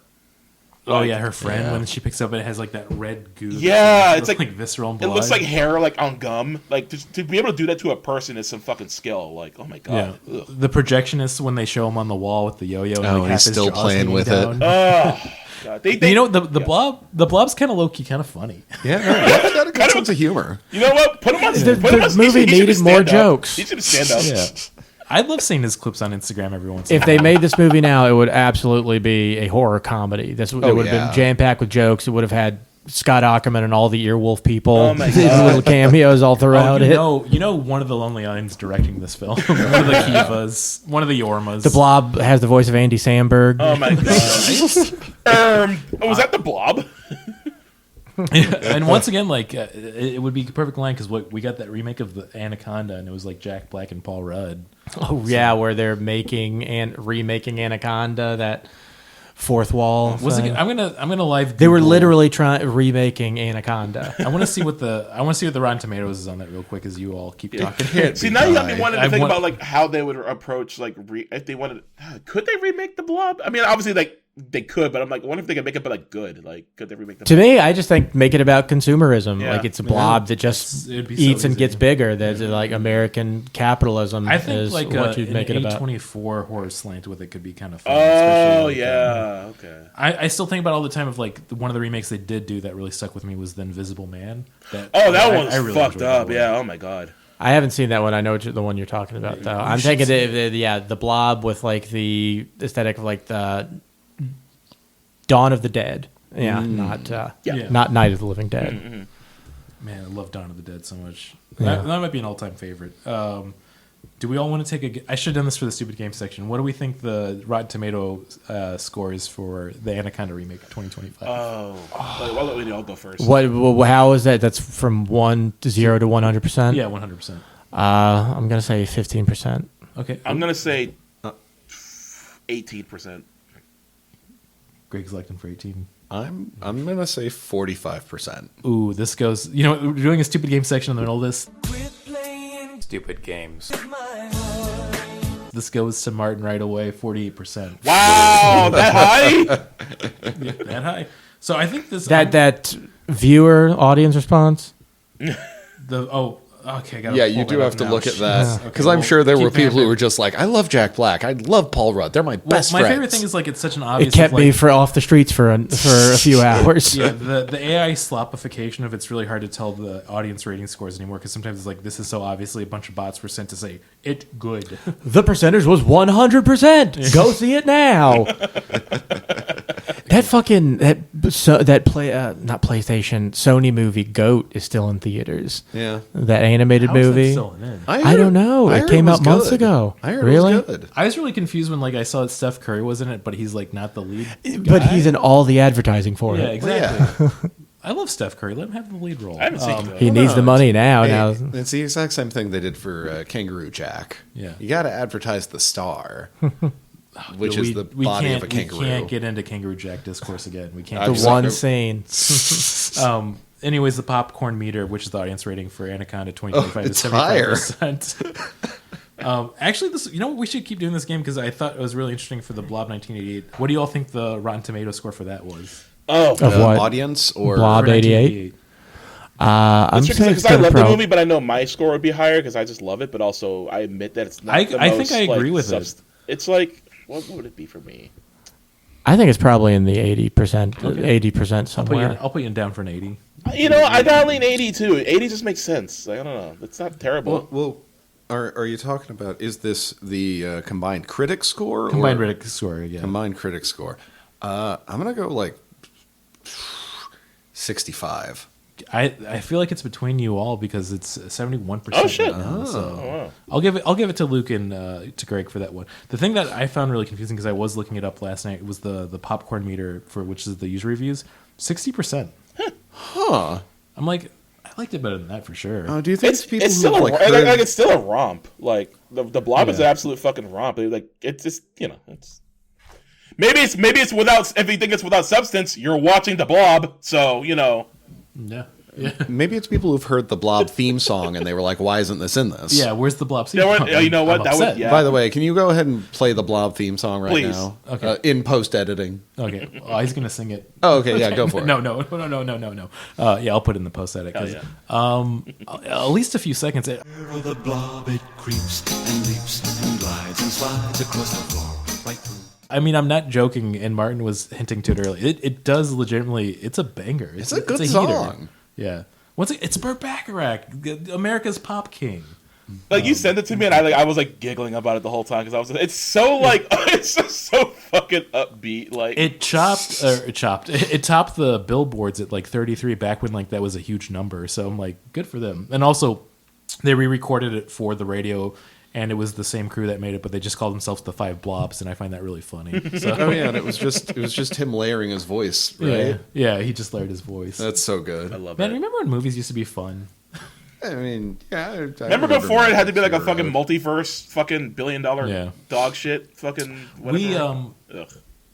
Oh yeah, her friend when she picks up it has like that red goo. Yeah, it's like visceral blood. It looks like hair like on gum. Like to be able to do that to a person is some fucking skill. Like oh my god. Yeah. The projectionists when they show him on the wall with the yo-yo. Oh, and like he's still playing with it. Oh. God. The Blob's kind of low key, kind of funny. Yeah, that's got a good sense of humor. You know what? Put him on. The movie needed more jokes. He should stand up. Yeah. I love seeing his clips on Instagram every once in a while. If they made this movie now, it would absolutely be a horror comedy. It would have been jam packed with jokes. It would have had Scott Ackerman and all the Earwolf people. Oh my God. Little cameos all throughout it. You know, one of the Lonely Islands directing this film. One of the Kivas. One of the Yormas. The Blob has the voice of Andy Samberg. Oh my God. Was that the Blob? And once again, like it would be a perfect line because we got that remake of the Anaconda, and it was like Jack Black and Paul Rudd. Oh yeah, where they're making and remaking Anaconda, that fourth wall. I'm gonna live. Google. They were literally remaking Anaconda. I want to see what the Rotten Tomatoes is on that real quick as you all keep talking. See, now you got me wanting to think about like how they would approach like if they wanted. Could they remake the Blob? I mean, obviously like. They could, but I'm like, I wonder if they could make it, but like good. Like, could they remake them? To me, I just think make it about consumerism. Yeah. Like it's a blob that just eats and gets bigger. That's like American capitalism. I think is like what you'd make it about. A24 horror slant with it could be kind of fun. Oh yeah, okay. I still think about all the time of like one of the remakes they did do that really stuck with me was The Invisible Man. That one's really fucked up. Yeah. Oh my God. I haven't seen that one. I know the one you're talking about, though. I'm thinking, the Blob with like the aesthetic of like the Dawn of the Dead. Yeah, not Night of the Living Dead. Mm-hmm. Man, I love Dawn of the Dead so much. Yeah. That might be an all-time favorite. Do we all want to take I should have done this for the stupid game section. What do we think the Rotten Tomato score is for the Anaconda remake of 2025? I'll let you all go first. How is that? That's from 0 to 100%? Yeah, 100%. I'm going to say 15%. Okay. I'm going to say 18%. Greg's electing for 18. I'm gonna say 45%. Ooh, this goes. You know, we're doing a stupid game section in the middle of this. Stupid games. This goes to Martin right away. 48%. Wow, that high? Yeah, that high. So I think this that viewer audience response. Okay. Yeah, you do have to look at that because I'm sure there were people who were just like, "I love Jack Black. I love Paul Rudd. They're my best friends." My favorite thing is like it's such an obvious. It kept me off the streets for a few hours. Yeah, the AI slopification of it's really hard to tell the audience rating scores anymore because sometimes it's like this is so obviously a bunch of bots were sent to say it good. The percentage was 100%. Go see it now. That fucking not PlayStation, Sony movie Goat is still in theaters. Yeah, that animated How is that movie. still in? I don't know. It came out months ago. I heard really? it was good. I was really confused when like I saw that Steph Curry was in it, but he's like not the lead. But he's in all the advertising for Yeah, it. exactly. I love Steph Curry. Let him have the lead role. I haven't seen it. He needs the money now. It's the exact same thing they did for Kangaroo Jack. Yeah. You got to advertise the star, which is the body of a kangaroo. We can't get into Kangaroo Jack discourse again. We can't. The one scene. Anyways, the popcorn meter, which is the audience rating for Anaconda 2025, is 75%. Actually, this we should keep doing this game because I thought it was really interesting for the Blob 1988. What do you all think the Rotten Tomato score for that was? Of what? Audience or Blob 88? I'm saying because I love the movie, but I know my score would be higher because I just love it. But also, I admit that it's not. I think I agree with it. It's like, what would it be for me? I think it's probably in the 80%, 80% somewhere. I'll put you down for an 80. I got lean 80 too. 80 just makes sense. I don't know. It's not terrible. Well, are you talking about? Is this the combined critic score? Combined critic score, yeah. Combined critic score. I'm gonna go like 65. I feel like it's between you all because it's 71%. Oh shit! Right now, so wow. I'll give it to Luke and to Greg for that one. The thing that I found really confusing because I was looking it up last night was the popcorn meter for which is the user reviews 60%. Huh? I'm like, I liked it better than that for sure. Oh, do you think It's still it's still a romp. Like the Blob is an absolute fucking romp. Like it's just it's. Maybe it's without. If you think it's without substance, you're watching the Blob. So Yeah. Maybe it's people who've heard the Blob theme song and they were like, "Why isn't this in this?" Yeah, where's the Blob theme song? You know what? That would. Yeah. By the way, can you go ahead and play the Blob theme song right Please. now? Okay. In post editing. Okay. Oh, he's gonna sing it. Oh, okay. Yeah, go for it. No. Yeah, I'll put it in the post edit. At least a few seconds. The Blob, it creeps and leaps and glides and slides across the floor right through. I mean, I'm not joking, and Martin was hinting to it earlier. It does legitimately. It's a banger. It's a good heater. song. Yeah. It's Burt Bacharach, America's pop king. Like you sent it to me, and I was like giggling about it the whole time because it's so like it's just so fucking upbeat. Like it topped the billboards at like 33 back when like that was a huge number. So I'm like, good for them. And also, they re-recorded it for the radio. And it was the same crew that made it, but they just called themselves the Five Blobs, and I find that really funny. So. Oh yeah, and it was just him layering his voice, right? Yeah, he just layered his voice. That's so good. I love Man, it. remember when movies used to be fun? I mean, yeah. I remember before it had to be like a Zero. fucking multiverse, fucking $1 billion dog shit, fucking whatever.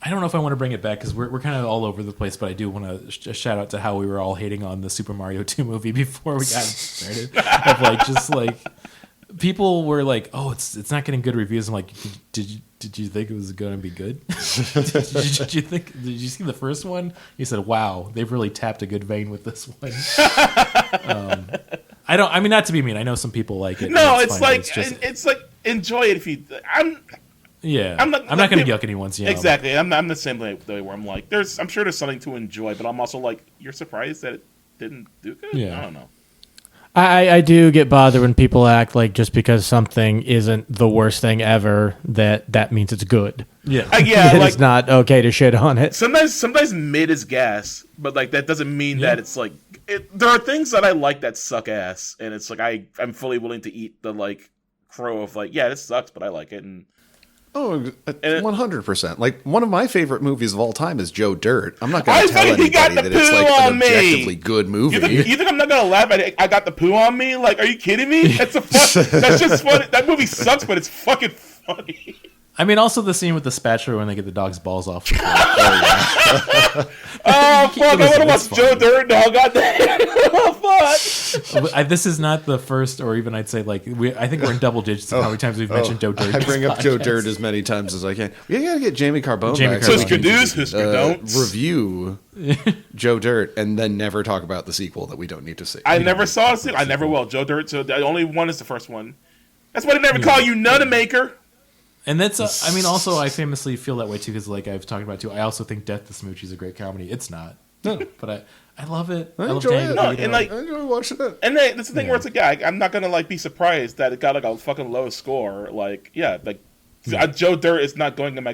I don't know if I want to bring it back because we're kind of all over the place, but I do want to shout out to how we were all hating on the Super Mario 2 movie before we got started. Of like just like. People were like, "Oh, it's not getting good reviews." I'm like, "Did you think it was going to be good? Did you see the first one?" He said, "Wow, they've really tapped a good vein with this one." I mean, not to be mean. I know some people like it. No, it's like enjoy it if you. I'm not going to yuck anyone's yum. Exactly. I'm the same way where I'm like, I'm sure there's something to enjoy, but I'm also like, you're surprised that it didn't do good. Yeah. I don't know. I do get bothered when people act like just because something isn't the worst thing ever that means it's good. Yeah, like, it's not okay to shit on it. Sometimes mid is gas, but like that doesn't mean that it's like there are things that I like that suck ass, and it's like I'm fully willing to eat the like crow of like, yeah, this sucks, but I like it. And 100%. Like, one of my favorite movies of all time is Joe Dirt. I'm not going to tell anybody that it's like an objectively good movie. You think I'm not going to laugh at it? I got the poo on me? Like, are you kidding me? That's just funny. That movie sucks, but it's fucking funny. I mean, also the scene with the spatula when they get the dog's balls off. Oh, fuck. I want to watch Joe Dirt now. Goddamn. Fuck. This is not the first, or even I'd say, like, I think we're in double digits of how many times we've mentioned Joe Dirt. I bring up Joe Dirt as many times as I can. We got to get Jamie Carbone back. Husker do's, Husker don'ts. Review Joe Dirt and then never talk about the sequel that we don't need to see. I never saw it. I never will. Joe Dirt, so the only one is the first one. That's why they never call you Nutamaker. And that's, I mean, also, I famously feel that way, too, because, like I've talked about, too, I also think Death to Smoochie is a great comedy. It's not. No. But I love it. I enjoy it. No, and, like, I enjoy watching it. And that's the thing where it's like, yeah, I'm not going to, like, be surprised that it got, like, a fucking low score. Like, yeah, like, Joe Dirt is not going in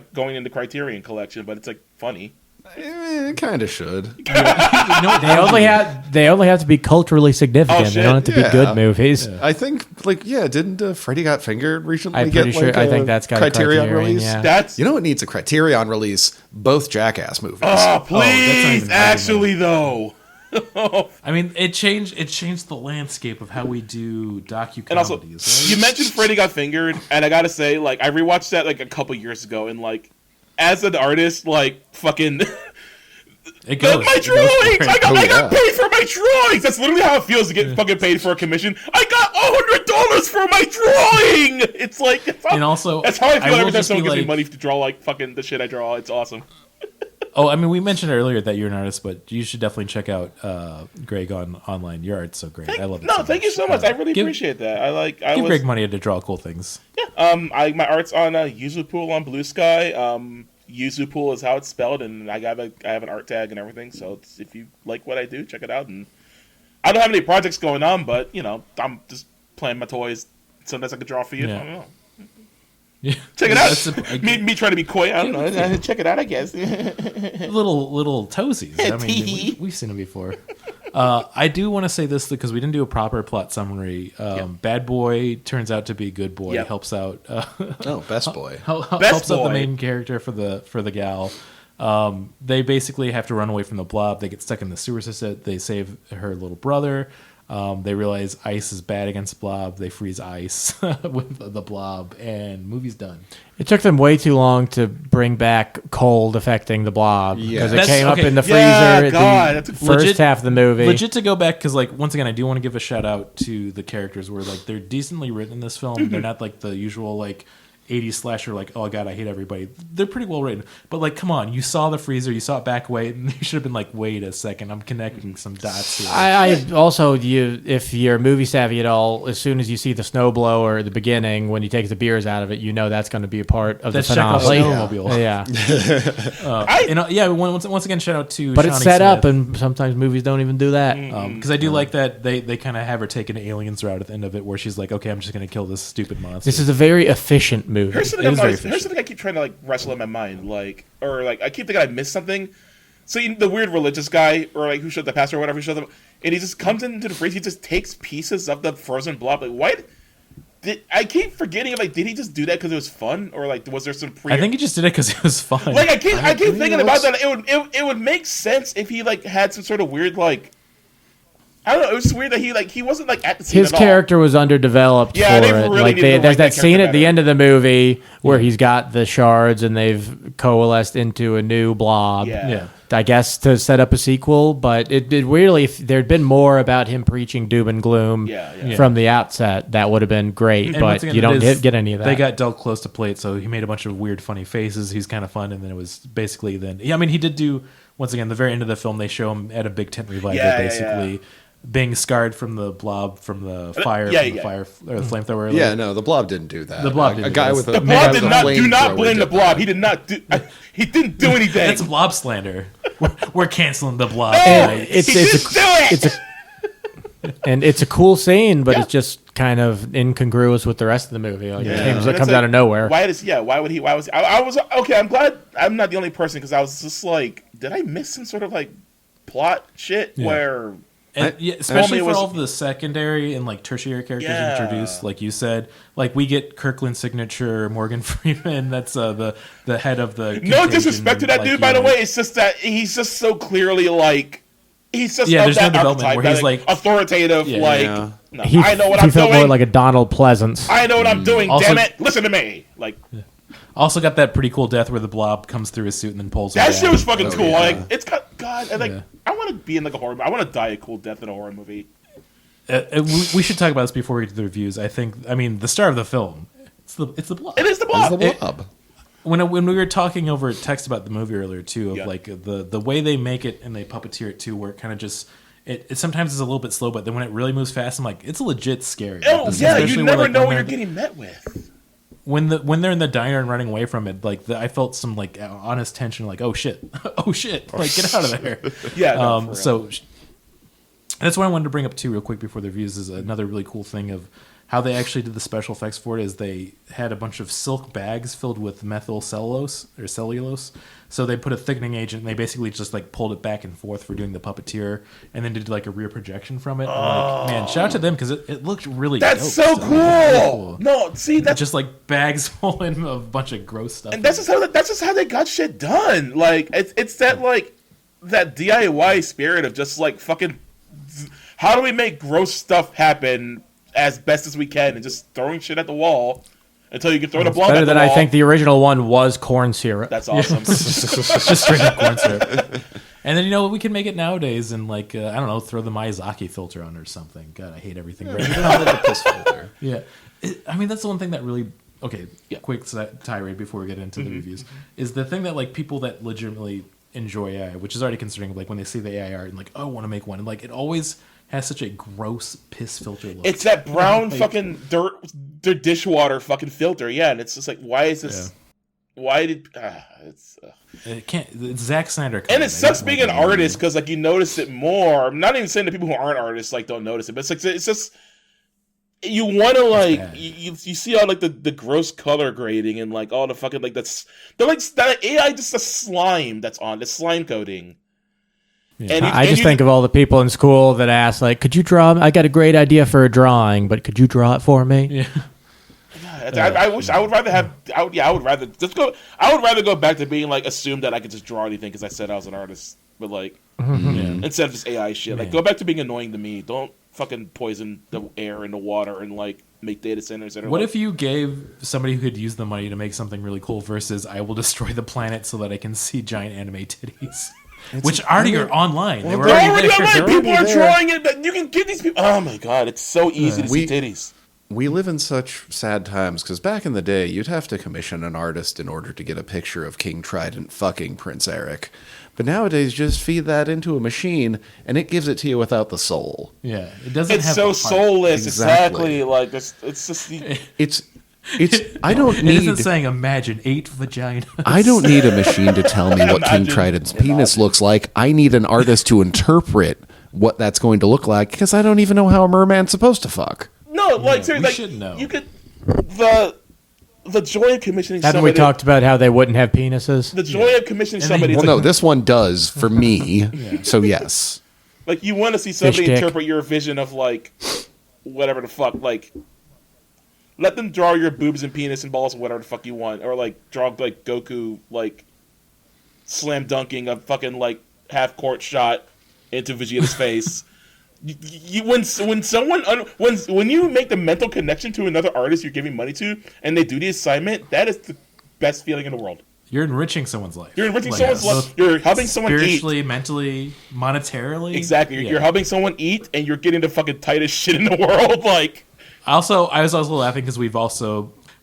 the Criterion collection, but it's, like, funny. It kind of should. They only have to be culturally significant. They don't have to be good movies. I think, like, didn't Freddy Got Fingered recently I'm get pretty sure. I think that's got Criterion release? Yeah. You know what needs a Criterion release? Both Jackass movies. Oh, please! Actually, though. I mean, it changed the landscape of how we do docu-comedies. And also, right? you mentioned Freddy Got Fingered, and I gotta say, like, I rewatched that, like, a couple years ago, and, like, as an artist, like, fucking... It goes. My drawings! I got paid for my drawings! That's literally how it feels to get fucking paid for a commission. I got $100 for my drawing! It's like... That's how I feel every time someone gives me money to draw, like, fucking the shit I draw. It's awesome. Oh, I mean, we mentioned earlier that you're an artist, but you should definitely check out Greg online. Your art's so great. I love it. No, thank you so much. I really appreciate that. Give Greg money to draw cool things. Yeah. My art's on Yuzu Pool on Blue Sky. Yuzu Pool is how it's spelled, and I have an art tag and everything. So if you like what I do, check it out. And I don't have any projects going on, but you know, I'm just playing my toys. Sometimes I could draw for you. Yeah. I don't know. Yeah. Check it out. Me trying to be coy. I don't know. Check it out, I guess. little toesies. I mean, we've seen them before. I do want to say this because we didn't do a proper plot summary. Bad boy turns out to be good boy. Yep. Helps out. Best boy. Helps out the main character for the gal. They basically have to run away from the blob. They get stuck in the sewer system. They save her little brother. They realize ice is bad against blob. They freeze ice with the blob, and movie's done. It took them way too long to bring back cold affecting the blob because it came up in the freezer at the first half of the movie. Legit to go back because, like, once again, I do want to give a shout out to the characters where like they're decently written in this film. They're not like the usual like 80s slasher, like, oh god, I hate everybody. They're pretty well written, but like, come on, you saw the freezer, you saw it back away, and you should have been like, wait a second, I'm connecting some dots here. I also, if you're movie savvy at all, as soon as you see the snowblower at the beginning, when he takes the beers out of it, you know that's going to be a part of the finale. Once again, shout out to but Shawnee it's set Smith. Up, and sometimes movies don't even do that. Because I do like that they kind of have her take an aliens route at the end of it, where she's like, okay, I'm just going to kill this stupid monster. This is a very efficient movie. Here's something I keep trying to like wrestle in my mind, like, or like I keep thinking I missed something. So the weird religious guy, or like who showed the pastor or whatever, who showed them, and he just comes into the freezer. He just takes pieces of the frozen blob. Like, what? I keep forgetting. Like, did he just do that because it was fun, or like was there some? I think he just did it because it was fun. Like I keep thinking about that. It would make sense if he like had some sort of weird like. I don't know. It was just weird that he wasn't like at the scene. His character was underdeveloped for it. Really like there's that scene at the end of the movie where he's got the shards and they've coalesced into a new blob. Yeah. I guess to set up a sequel, but it really, if there'd been more about him preaching doom and gloom from the outset, that would have been great. And but again, you don't get any of that. They got dealt close to plate, so he made a bunch of weird, funny faces. He's kind of fun, and then it was basically then. Yeah, I mean, he did do once again the very end of the film. They show him at a big tent revival, basically. Being scarred from the blob, from the fire, or the flamethrower. Yeah, no, the blob didn't do that. The blob didn't. A guy with the blob did not. Do not blame the blob. He did not do. He didn't do anything. That's blob slander. We're canceling the blob. No, he didn't do it. And it's a cool scene, but it's just kind of incongruous with the rest of the movie. Like it comes out of nowhere. Why would he? Why was I was okay. I'm glad I'm not the only person because I was just like, did I miss some sort of like plot shit where? Especially for all of the secondary and like tertiary characters introduced, like you said, like we get Kirkland's signature, Morgan Freeman. That's the head of the. No disrespect to that dude, by the way. It's just that he's just so clearly like he's just there's no development where he's like authoritative, No, I know what I'm doing. He felt more like a Donald Pleasance. I know what I'm doing. Also, damn it, listen to me. Like. Also got that pretty cool death where the blob comes through his suit and then pulls him That down. shit was fucking cool. Yeah. Like it's got God. And like I want to be in like a horror. I want to die a cool death in a horror movie. We should talk about this before we get to the reviews. I mean, the star of the film. It's the blob. It is the blob. It's the blob. When we were talking over text about the movie earlier too, of like the way they make it and they puppeteer it too, where it kind of just. It sometimes is a little bit slow, but then when it really moves fast, I'm like, it's legit scary. Oh yeah, you never know what you're getting met with. When they're in the diner and running away from it, like I felt some like honest tension, like oh shit, like get out of there. So that's what I wanted to bring up too, real quick before the reviews. Is another really cool thing of how they actually did the special effects for it. Is they had a bunch of silk bags filled with methyl cellulose. So they put a thickening agent and they basically just like pulled it back and forth for doing the puppeteer, and then did like a rear projection from it. Like, man, shout out to them because it looked really. That's dope. so cool. No, see that's just like bags full of a bunch of gross stuff. And that's just how they got shit done. Like it's that like that DIY spirit of just like fucking. How do we make gross stuff happen as best as we can and just throwing shit at the wall until you can throw the blob at the wall. Better than I think the original one was corn syrup. That's awesome. Just straight up corn syrup. And then, we can make it nowadays and, like, I don't know, throw the Miyazaki filter on or something. God, I hate everything. Right now. The piss filter. Yeah. I mean, that's the one thing that really... Okay, quick tirade before we get into the reviews. Is the thing that, like, people that legitimately enjoy AI, which is already concerning, like, when they see the AI art and, like, oh, I want to make one. And, like, it always... has such a gross piss filter look. It's that brown fucking dirt dishwater fucking filter, and it's just like, why is this? Yeah. Why did it's? It can't. It's Zack Snyder. And it sucks being an artist because like you notice it more. I'm not even saying that people who aren't artists like don't notice it, but it's just you want to like you see all like the gross color grading and like all the fucking like they're like that AI just a slime that's on the slime coating. Yeah. I just think of all the people in school that ask, like, could you draw? I got a great idea for a drawing, but could you draw it for me? Yeah. I wish I would rather have. I would rather just go. I would rather go back to being like assume that I could just draw anything because I said I was an artist, but like instead of just AI shit, like go back to being annoying to me. Don't fucking poison the air and the water and like make data centers. What if you gave somebody who could use the money to make something really cool versus I will destroy the planet so that I can see giant anime titties? Which already are online. They're already online. People are drawing it, but you can get these people. Oh my god, it's so easy to see titties. We live in such sad times because back in the day, you'd have to commission an artist in order to get a picture of King Trident fucking Prince Eric. But nowadays, just feed that into a machine, and it gives it to you without the soul. Yeah, it doesn't. It's so soulless. Exactly. Like it's just. I don't need. It isn't saying imagine 8 vaginas. I don't need a machine to tell me what King Trident's penis looks like. I need an artist to interpret what that's going to look like because I don't even know how a merman's supposed to fuck. No, like seriously, we should know. You could the joy of commissioning. Haven't we talked about how they wouldn't have penises? The joy of commissioning somebody. Well, no, this one does for me. So yes. Like you want to see somebody interpret your vision of like whatever the fuck like. Let them draw your boobs and penis and balls and whatever the fuck you want. Or, like, draw, like, Goku, like, slam dunking a fucking, like, half-court shot into Vegeta's face. When you make the mental connection to another artist you're giving money to, and they do the assignment, that is the best feeling in the world. You're enriching someone's life. You're enriching someone's life. You're helping someone eat. Spiritually, mentally, monetarily. Exactly. You're helping someone eat, and you're getting the fucking tightest shit in the world, like... I was also laughing because we've plugged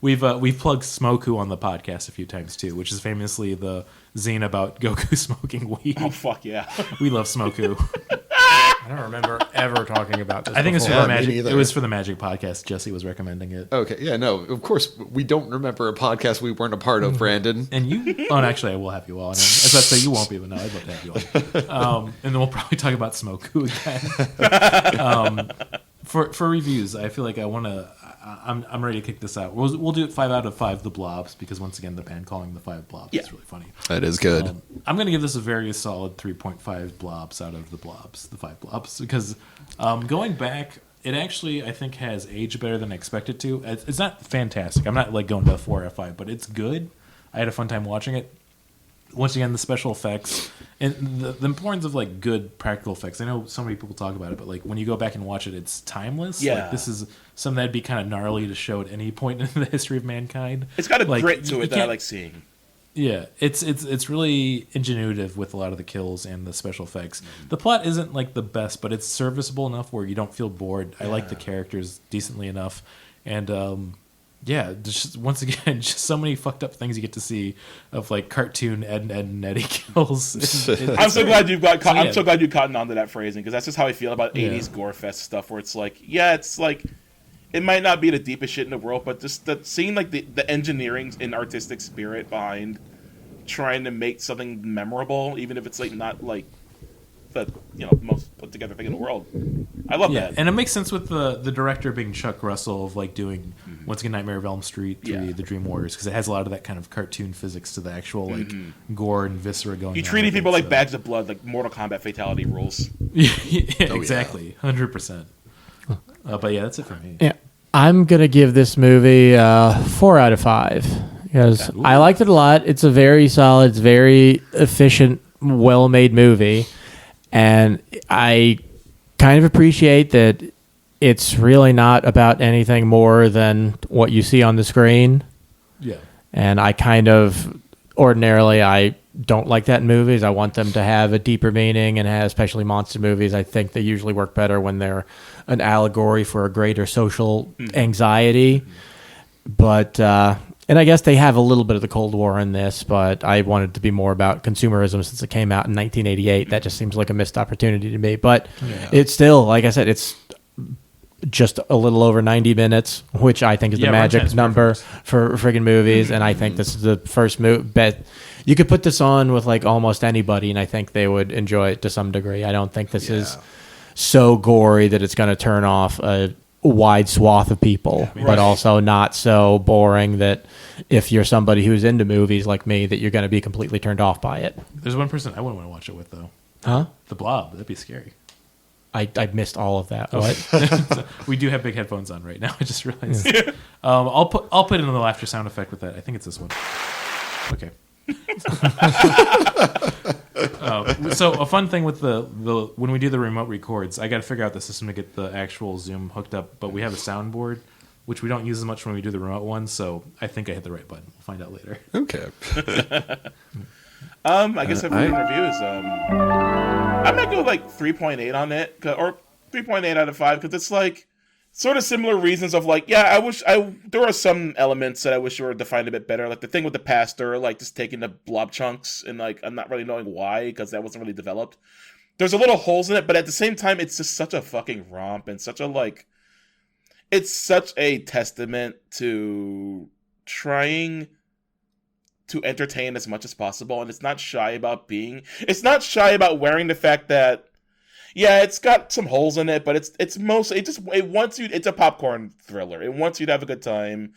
Smoku on the podcast a few times too, which is famously the zine about Goku smoking weed. Oh fuck yeah, we love Smoku. I don't remember ever talking about this. I think before. it's for the Magic. It was for the Magic podcast. Jesse was recommending it. Okay, yeah, no, of course we don't remember a podcast we weren't a part of, Brandon. And you? Oh, and actually, I will have you on. As I say, you won't be, but no, I'd love to have you on. And then we'll probably talk about Smoku again. For reviews, I feel like I'm ready to kick this out. We'll do it 5 out of 5 the Blobs, because once again the band calling the 5 Blobs is really funny. That is good. I'm going to give this a very solid 3.5 Blobs out of the Blobs, the 5 Blobs, because going back, it actually I think has aged better than I expected to. It's not fantastic. I'm not like going to a 4 out of 5, but it's good. I had a fun time watching it. Once again, the special effects and the importance of like good practical effects. I know so many people talk about it, but like when you go back and watch it, it's timeless. Yeah. Like, this is something that'd be kind of gnarly to show at any point in the history of mankind. It's got a like, grit to it that I like seeing. Yeah, it's really ingenuitive with a lot of the kills and the special effects. The plot isn't like the best, but it's serviceable enough where you don't feel bored. I like the characters decently enough, and yeah, just once again, just so many fucked up things you get to see of like cartoon Ed and Eddie kills. I'm so glad you've got. I'm so glad you cottoned on to that phrasing, because that's just how I feel about 80s gore fest stuff. Where it's like, yeah, it's like it might not be the deepest shit in the world, but just seeing like the engineering and artistic spirit behind trying to make something memorable, even if it's like not like the most put together thing in the world. I love that, and it makes sense with the director being Chuck Russell of like doing once again Nightmare of Elm Street 3, The Dream Warriors, because it has a lot of that kind of cartoon physics to the actual like gore and viscera going. He treated people like bags of blood, like Mortal Kombat fatality rules. Exactly, 100%. But yeah, that's it for me. Yeah, I'm gonna give this movie 4 out of 5 because I liked it a lot. It's a very solid, it's very efficient, well-made movie. And I kind of appreciate that it's really not about anything more than what you see on the screen. Yeah. And I kind of, ordinarily, I don't like that in movies. I want them to have a deeper meaning, and especially monster movies. I think they usually work better when they're an allegory for a greater social anxiety. But and I guess they have a little bit of the Cold War in this, but I wanted to be more about consumerism since it came out in 1988. That just seems like a missed opportunity to me. But it's still, like I said, it's just a little over 90 minutes, which I think is the magic number for friggin' movies. And I think this is the first movie. You could put this on with like almost anybody, and I think they would enjoy it to some degree. I don't think this is so gory that it's going to turn off a wide swath of people, but also not so boring that if you're somebody who's into movies like me, that you're going to be completely turned off by it. There's one person I wouldn't want to watch it with, though. Huh? The Blob. That'd be scary. I missed all of that. What? We do have big headphones on right now. I just realized. I'll put in the laughter sound effect with that. I think it's this one. Okay. So a fun thing with the when we do the remote records, I got to figure out the system to get the actual Zoom hooked up. But we have a soundboard, which we don't use as much when we do the remote one. So I think I hit the right button. We'll find out later. Okay. I guess if we're doing reviews, I might go like 3.8 on it, or 3.8 out of 5, because it's like sort of similar reasons of like, yeah, there are some elements that I wish were defined a bit better, like the thing with the pastor, like just taking the blob chunks, and like I'm not really knowing why, because that wasn't really developed. There's a little holes in it, but at the same time, it's just such a fucking romp, and such a like, it's such a testament to trying to entertain as much as possible, and it's not shy about wearing the fact that, yeah, it's got some holes in it, but it's mostly, it wants you, it's a popcorn thriller. It wants you to have a good time,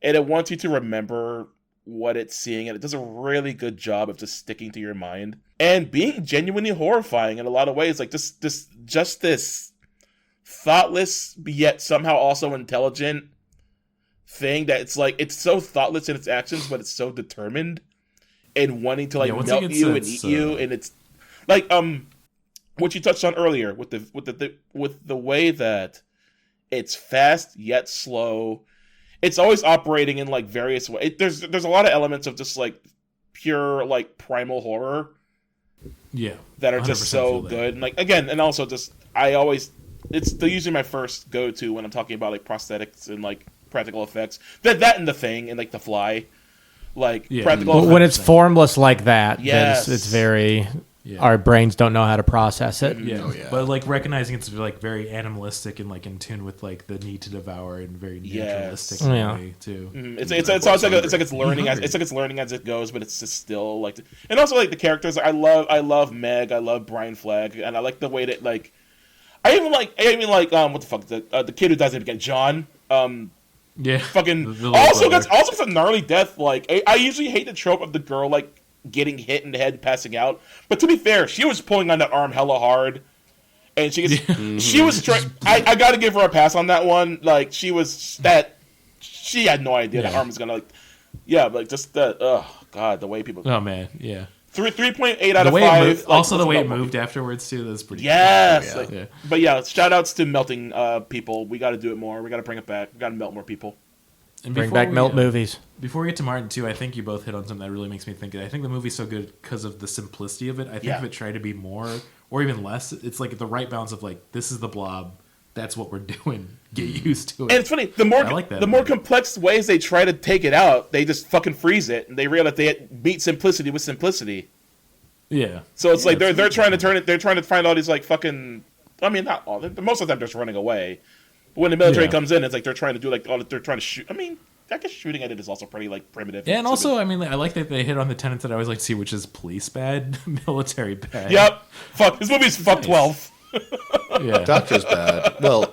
and it wants you to remember what it's seeing, and it does a really good job of just sticking to your mind and being genuinely horrifying in a lot of ways. Like this thoughtless yet somehow also intelligent thing that it's like, it's so thoughtless in its actions, but it's so determined and wanting to like melt you and eat you, and it's like what you touched on earlier with the way that it's fast yet slow. It's always operating in like various ways. There's a lot of elements of just like pure like primal horror, that are just so good. And like again, and also just it's usually my first go to when I'm talking about like prosthetics and like practical effects. That and The Thing and like The Fly, like practical. But when it's formless like that, yes, it's very. our brains don't know how to process it. Yeah. But like recognizing it's like very animalistic and like in tune with like the need to devour in very naturalistic way too. It's like it's learning as it goes, but it's just still like, and also like the characters. I love Meg, I love Brian Flagg, and I like the way that like I even like what the fuck the kid who dies at the beginning, John. Fucking also gets a gnarly death. Like I usually hate the trope of the girl like getting hit in the head and passing out, but to be fair, she was pulling on that arm hella hard, and she was I gotta give her a pass on that one. Like she had no idea that arm was gonna like just that. Oh god, the way people. Oh man, yeah. 3.8 out of 5. Also, the way it moved afterwards too. That's pretty. Yes, cool. But yeah, shout outs to melting people. We got to do it more. We got to bring it back. We got to melt more people. And bring back melt movies. Before we get to Martin too, I think you both hit on something that really makes me think. I think the movie's so good because of the simplicity of it. I think if it tried to be more or even less, it's like the right balance of like this is the Blob. That's what we're doing. Get used to it. And it's funny, the more complex ways they try to take it out, they just fucking freeze it, and they realize they beat simplicity with simplicity. Yeah. So it's like they're trying to turn it. They're trying to find all these like fucking. I mean, not all. Most of them just running away. But when the military comes in, it's like they're trying to do like all. They're trying to shoot. I mean, I guess shooting at it is also pretty like primitive. Yeah, and also, I mean, I like that they hit on the tenets that I always like to see, which is police bad, military bad. Yep. Fuck. This movie's fuck 12. Yeah. Doctor's bad. Well,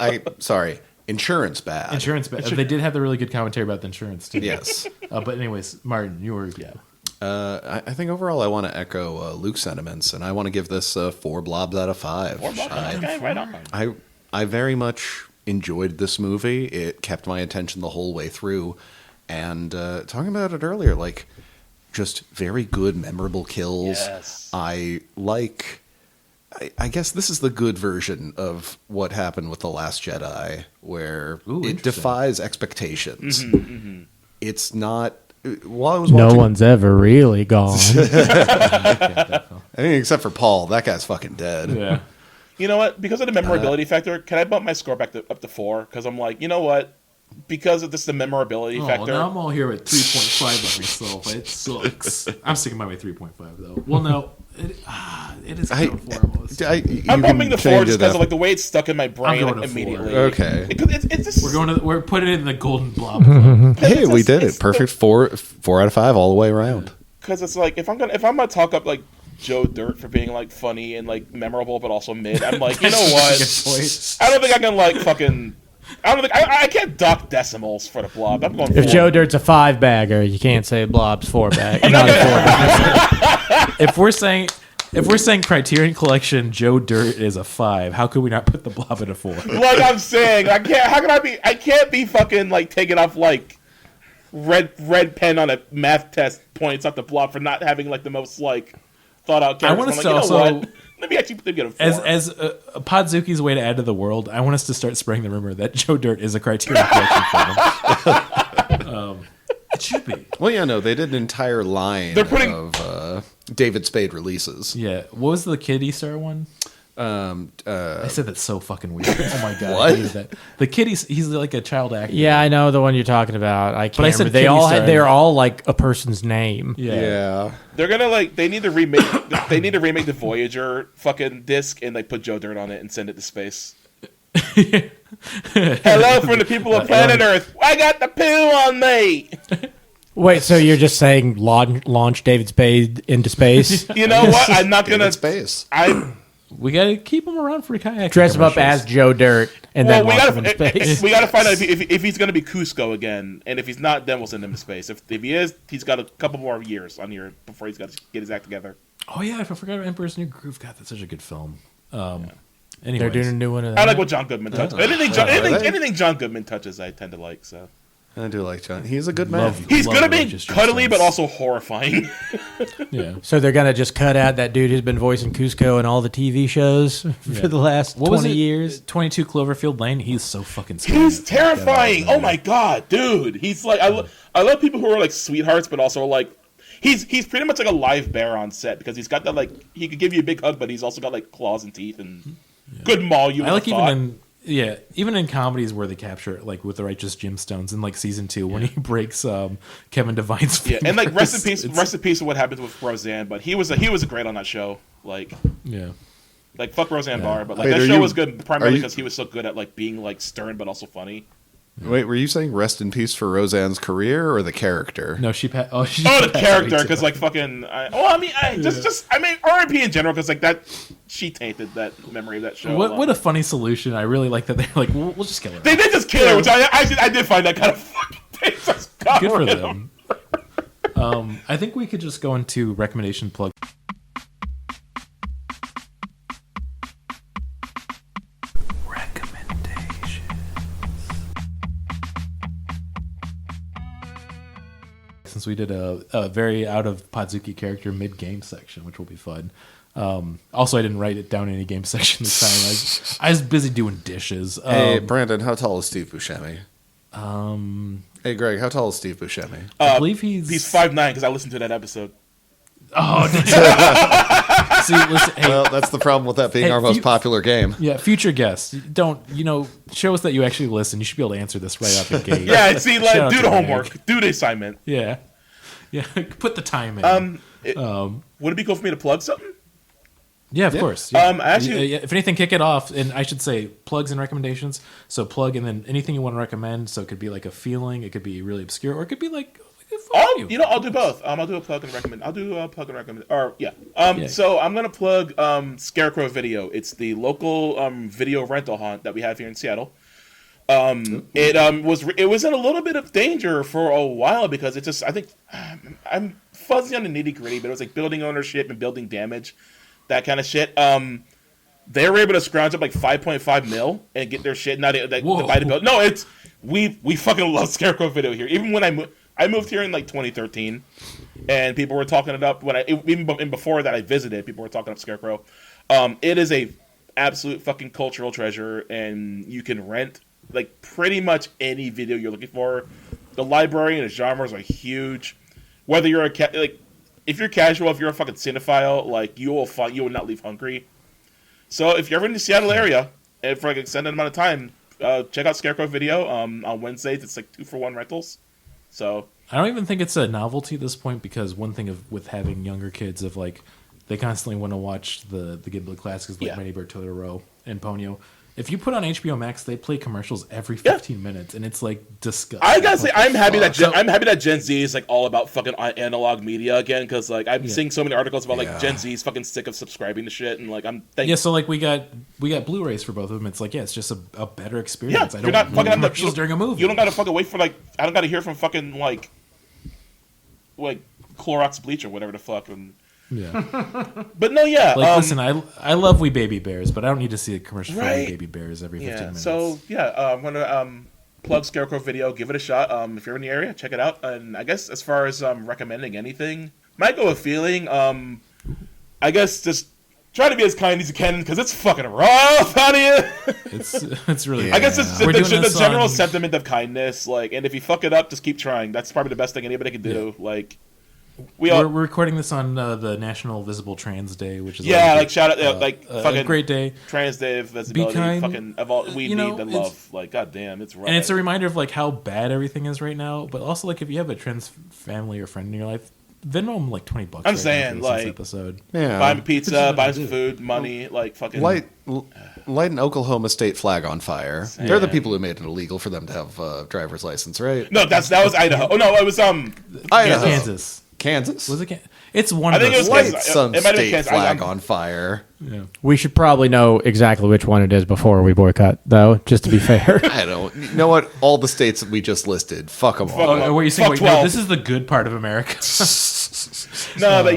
insurance bad. Insurance bad. They did have the really good commentary about the insurance too. Yes. But anyways, Martin, your review. I think overall I want to echo Luke's sentiments, and I want to give this 4 blobs out of 5. 4 blobs. Okay, right on. I very much enjoyed this movie. It kept my attention the whole way through, and talking about it earlier, like just very good, memorable kills. Yes. I guess this is the good version of what happened with The Last Jedi, where it defies expectations. It's not. While I was watching, no one's ever really gone. I mean, except for Paul. That guy's fucking dead. Yeah. You know what? Because of the memorability factor, can I bump my score back up to 4? Because I'm like, you know what? Because of this, the memorability factor. Now I'm all here at 3.5 by myself. It sucks. I'm sticking by my 3.5 though. Well, no. It is kind of 4 almost. I'm bumping the 4 just because of like the way it's stuck in my brain like, immediately. 4. Okay. It's just, we're putting it in the golden blob. Hey, we did it. Perfect 4 out of 5 all the way around. Because it's like if I'm gonna talk up like Joe Dirt for being like funny and like memorable but also mid, I'm like, you know what? I don't think I can like fucking. I can't dock decimals for the blob. I'm going. If 4. Joe Dirt's a 5 bagger, you can't say Blob's 4 bag. Not a 4 bagger. If we're saying Criterion Collection, Joe Dirt is a 5. How could we not put the Blob at a 4? Like I'm saying, I can't. How can I be? I can't be fucking like taking off like red pen on a math test points off the Blob for not having like the most like thought out characters. I want us to also. Let me actually get a 4. As Podzuki's way to add to the world, I want us to start spreading the rumor that Joe Dirt is a Criterion Collection film. It should be. Well, yeah, no, they did an entire line of David Spade releases. Yeah. What was the Kid Star one? I said that's so fucking weird. Oh my god! What? I hated that. The kid, he's like a child actor. Yeah, I know the one you're talking about. I can't. But I said remember. They're all like a person's name. Yeah. They're gonna like. They need to remake. They need to remake the Voyager fucking disc and like put Joe Dirt on it and send it to space. Hello from the people of planet Earth. I got the poo on me. Wait, so you're just saying launch David Spade into space? You know what? I'm not gonna space. We gotta keep him around for kayak. Dress him up as Joe Dirt and then launch him into space. We gotta find out if he's gonna be Cusco again, and if he's not, then we'll send him to space. If he is, he's got a couple more years on here before he's got to get his act together. Oh yeah, I forgot about Emperor's New Groove. God, that's such a good film. Anyways. They're doing a new one of that. I like what John Goodman touches. Anything John Goodman touches, I tend to like. So I do like John. He's a good man. He's gonna be cuddly, but also horrifying. Yeah. So they're gonna just cut out that dude who's been voicing Cusco in all the TV shows for the last 20 years. 22 Cloverfield Lane. He's so fucking scary. He's terrifying. Oh my god, dude. He's like I love people who are like sweethearts, but also like he's pretty much like a live bear on set because he's got that like he could give you a big hug, but he's also got like claws and teeth and could maul you. I like even Yeah, even in comedies where they capture it, like with the Righteous Gemstones in like season 2, when he breaks Kevin Devine's fingers. Yeah, and like rest in peace of what happens with Roseanne, but he was great on that show. Like, yeah, like fuck Roseanne Barr, but like that show was good primarily because he was so good at like being like stern but also funny. Wait, were you saying rest in peace for Roseanne's career or the character? No, the character, because like fucking. I mean R&P in general, because like that she tainted that memory of that show. What a funny solution! I really like that they're like, we'll just kill her. They did just kill her, which I did find that kind of fucking. Good for them. I think we could just go into recommendation plug. Since we did a very out of Podzuki character mid-game section, which will be fun. Also, I didn't write it down in any game section this time. I was busy doing dishes. Hey, Brandon, how tall is Steve Buscemi? Hey, Greg, how tall is Steve Buscemi? I believe he's 5'9" because I listened to that episode. Oh, see, listen, hey, well, that's the problem with that being our most popular game. Yeah, future guests, don't show us that you actually listen. You should be able to answer this right off the gate. Yeah, see, like, do the homework, do the assignment. Yeah, put the time in. Would it be cool for me to plug something? Yeah, of course. Yeah. Actually, if anything, kick it off, and I should say plugs and recommendations. So plug, and then anything you want to recommend. So it could be like a feeling, it could be really obscure, or it could be like. I'll do both. I'll do a plug and recommend. I'll do a plug and recommend. Or yeah. So I'm gonna plug Scarecrow Video. It's the local video rental haunt that we have here in Seattle. It was in a little bit of danger for a while because it just I think I'm fuzzy on the nitty gritty, but it was like building ownership and building damage, that kind of shit. They were able to scrounge up like 5.5 mil and get their shit. Not to buy the build. No, it's we fucking love Scarecrow Video here. Even when I moved here in like 2013, and people were talking it up even before that I visited. People were talking up Scarecrow. It is a absolute fucking cultural treasure, and you can rent like pretty much any video you're looking for. The library and the genres are huge. Whether you're if you're casual, if you're a fucking cinephile, like you will not leave hungry. So if you're ever in the Seattle area and for like an extended amount of time, check out Scarecrow Video. On Wednesdays, it's like 2-for-1 rentals. So I don't even think it's a novelty at this point because one thing with having younger kids of like they constantly want to watch the Ghibli classics like My Neighbor Totoro and Ponyo. If you put on HBO Max, they play commercials every 15 minutes, and it's like disgusting. I gotta say, I'm happy that Gen Z is like all about fucking analog media again, because like I'm seeing so many articles about like Gen Z's fucking sick of subscribing to shit, and like so like we got Blu-rays for both of them. It's like it's just a better experience. Yeah, I don't not fucking commercials during a movie. You don't gotta fucking wait for I don't gotta hear from fucking like Clorox bleach or whatever the fuck. But no, listen, I love We Baby Bears, but I don't need to see a commercial for We Baby Bears every 15 minutes. So I'm gonna plug Scarecrow Video, give it a shot. If you're in the area, check it out. And I guess as far as recommending anything, might go with feeling. I guess just try to be as kind as you can because it's fucking rough out here. It's really. I guess it's the general sentiment of kindness. And if you fuck it up, just keep trying. That's probably the best thing anybody can do. We're recording this on the National Visible Trans Day, which is shout out fucking a great day. Trans Day of Visibility. Be kind. Fucking we need the love. God damn, it's right. And it's a reminder of how bad everything is right now. But also if you have a trans family or friend in your life, Venmo them $20. I'm saying this episode. Yeah, buy them pizza, buy some food, money, fucking light an Oklahoma state flag on fire. Yeah. They're the people who made it illegal for them to have a driver's license, right? No, that was Idaho. Oh no, it was Idaho. Kansas? Was it? It's one of those. Light some state flag on fire. Yeah. We should probably know exactly which one it is before we boycott, though, just to be fair. I don't. You know what? All the states that we just listed, fuck them all. What are you saying? No, this is the good part of America. No, but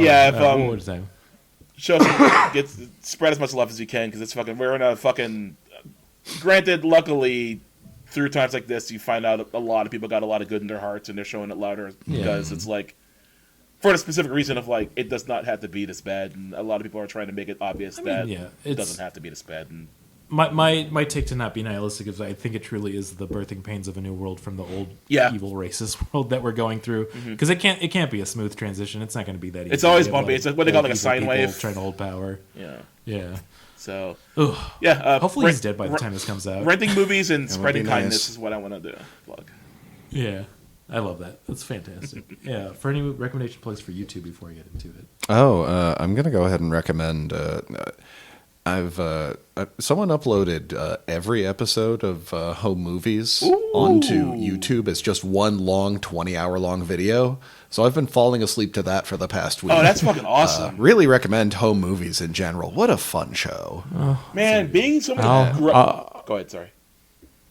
spread as much love as you can because it's fucking. We're in a fucking. Granted, luckily, through times like this, you find out a lot of people got a lot of good in their hearts and they're showing it louder because it's for the specific reason of it does not have to be this bad, and a lot of people are trying to make it obvious that it doesn't have to be this bad. And my take to not be nihilistic is I think it truly is the birthing pains of a new world from the old evil racist world that we're going through because it can't be a smooth transition. It's not going to be that easy. It's always bumpy. It's what they call a sine wave trying to hold power. Yeah. So, Ooh. yeah. Hopefully he's dead by the time this comes out. Renting movies and spreading kindness is what I want to do. Plug. Yeah. I love that. That's fantastic. Yeah. For any recommendation plugs for YouTube before I get into it. I'm going to go ahead and recommend. Someone uploaded every episode of Home Movies onto YouTube as just one long 20-hour-long video. So I've been falling asleep to that for the past week. Oh, that's fucking awesome. Really recommend Home Movies in general. What a fun show. Man, being somebody... Go ahead, sorry.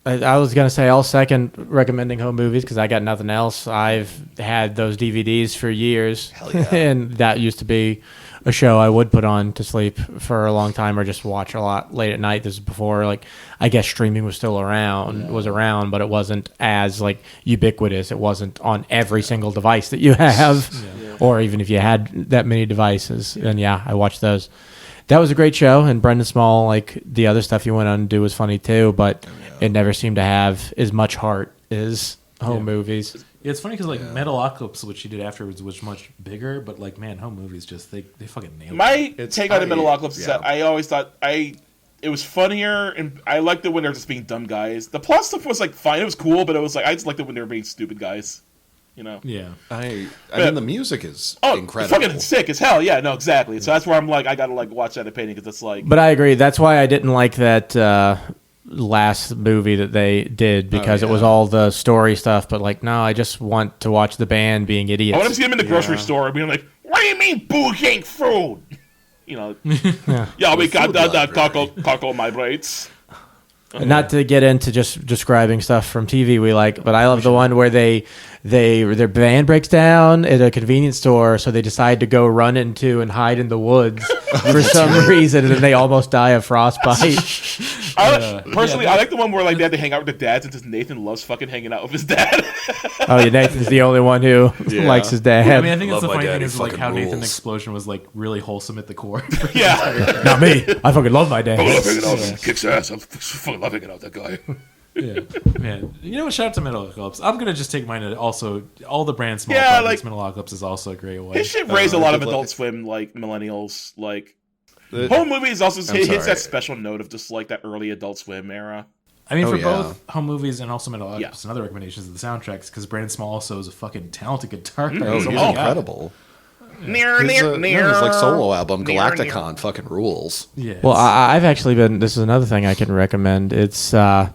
I was going to say I'll second recommending Home Movies because I got nothing else. I've had those DVDs for years. Hell yeah. And that used to be a show I would put on to sleep for a long time or just watch a lot late at night. This is before, like, I guess streaming was still around, but it wasn't as, like, ubiquitous. It wasn't on every single device that you have, or even if you had that many devices. And yeah, I watched those. That was a great show, and Brendan Small, like, the other stuff he went on to do was funny too, but it never seemed to have as much heart as Home Movies. Yeah, it's funny because like Metalocalypse, which he did afterwards, was much bigger. But like, man, Home Movies just they fucking nailed it. My take on the Metalocalypse is that I always thought it was funnier, and I liked it when they were just being dumb guys. The plot stuff was like fine, it was cool, but it was like I just liked it when they were being stupid guys. You know? Yeah. I mean, the music is incredible. Fucking sick as hell. Yeah, no, exactly. So that's where I'm like, I gotta like watch that opinion because it's like. But I agree. That's why I didn't like that last movie that they did because it was all the story stuff. But like, no, I just want to watch the band being idiots. I want to see them in the grocery store being like, "What do you mean booking food?" You know. We got the taco my braids. Not to get into just describing stuff from TV we like, but I love the one where their van breaks down at a convenience store, so they decide to go run into and hide in the woods for some reason, and then they almost die of frostbite. Personally, I like the one where like they had to hang out with their dads, and just Nathan loves fucking hanging out with his dad. Oh yeah, Nathan's the only one who likes his dad. I mean, I think that's the funny thing is like how Nathan's explosion was like really wholesome at the core. Yeah, not me. I fucking love my dad. I love hanging out and kicks ass. I'm fucking loving it out that guy. Yeah, man. You know what? Shout out to Metalocalypse. I'm gonna just take mine. Also, all the brand small. Yeah, like Metalocalypse is also a great one. His shit raised a lot of Adult Swim like millennials. Like Home Movies also hits that special note of just like that early Adult Swim era. I mean, for both Home Movies and also Metalocalypse, another recommendations of the soundtracks because Brandon Small also is a fucking talented guitar player. He's incredible. His like solo album Galacticon fucking rules. Yeah. Well, I've actually been. This is another thing I can recommend. It's a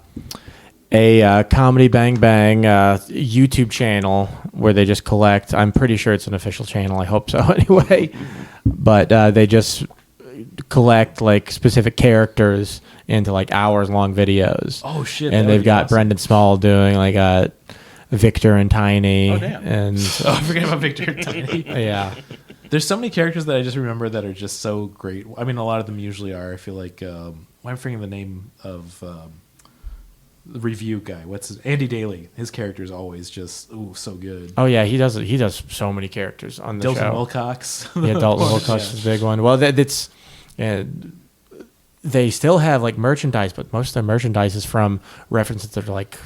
Comedy Bang Bang YouTube channel where they just collect. I'm pretty sure it's an official channel. I hope so. Anyway, but they just collect like specific characters into like hours-long videos. Oh shit! And they've got Brendan Small doing like Victor and Tiny. Oh damn! And I forget about Victor and Tiny. Yeah. There's so many characters that I just remember that are just so great. I mean, a lot of them usually are. I feel like I'm forgetting the name of the review guy. Andy Daly? His character is always just so good. Oh yeah, he does so many characters on the Dalton show. Wilcox. Yeah, Dalton Wilcox is a big one. Well, they still have like merchandise, but most of their merchandise is from references that are like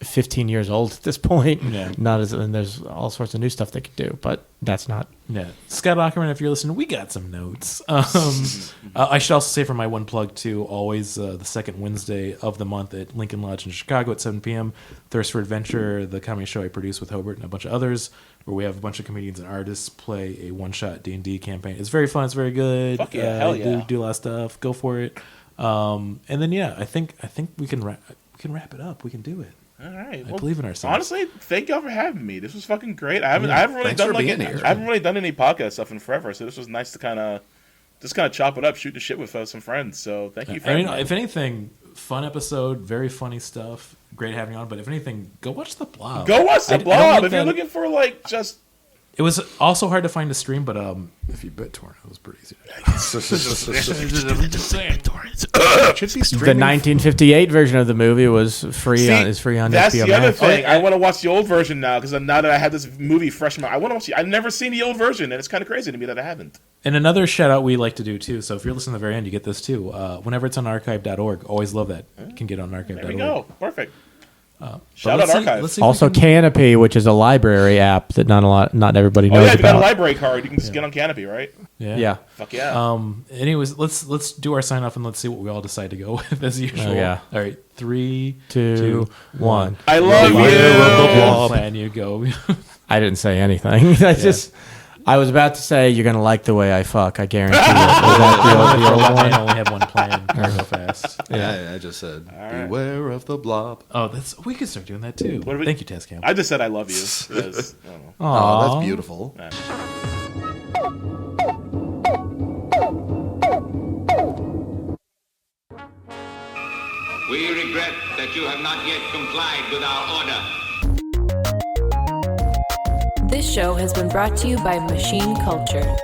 15 years old at this point. Yeah. And there's all sorts of new stuff they could do, but that's not. Yeah. Scott Ackerman, if you're listening, we got some notes. I should also say for my one plug too, always the second Wednesday of the month at Lincoln Lodge in Chicago at 7 p.m. Thirst for Adventure, the comedy show I produce with Hobart and a bunch of others, where we have a bunch of comedians and artists play a one-shot D&D campaign. It's very fun. It's very good. Fuck yeah, hell yeah. Do a lot of stuff. Go for it. And then I think we can wrap it up. We can do it. All right. I believe in ourselves. Honestly, thank y'all for having me. This was fucking great. I haven't really done any podcast stuff in forever, so this was nice to kind of chop it up, shoot the shit with some friends. So thank you for having me. If anything, fun episode, very funny stuff. Great having you on. But if anything, go watch the Blob. Go watch the Blob if you're looking for like just. It was also hard to find a stream, but if you BitTorrent, it was pretty easy. The 1958 version of the movie was free on HBO Max. That's the other thing. I want to watch the old version now because now that I have this movie fresh in my, I want to watch. I've never seen the old version, and it's kind of crazy to me that I haven't. And another shout out we like to do too. So if you're listening to the very end, you get this too. Whenever it's on archive.org, always love that. You can get it on archive.org. There we go. Perfect. Shout out Archive. Also, Canopy, which is a library app that not everybody knows about. If you got a library card, you can just get on Canopy, right? Yeah. Fuck yeah. Anyways, let's do our sign off and let's see what we all decide to go with as usual. Oh, yeah. All right. 3, 2, 1. I love you. Plan you go. I didn't say anything. I was about to say you're gonna like the way I fuck. I guarantee it. Was that the old one? I only have one plan. Go fast. Yeah, I just said, beware of the blob. Oh, we could start doing that too. Thank you, Tascam. I just said I love you. Because, I don't know. Oh, that's beautiful. We regret that you have not yet complied with our order. This show has been brought to you by Machine Culture.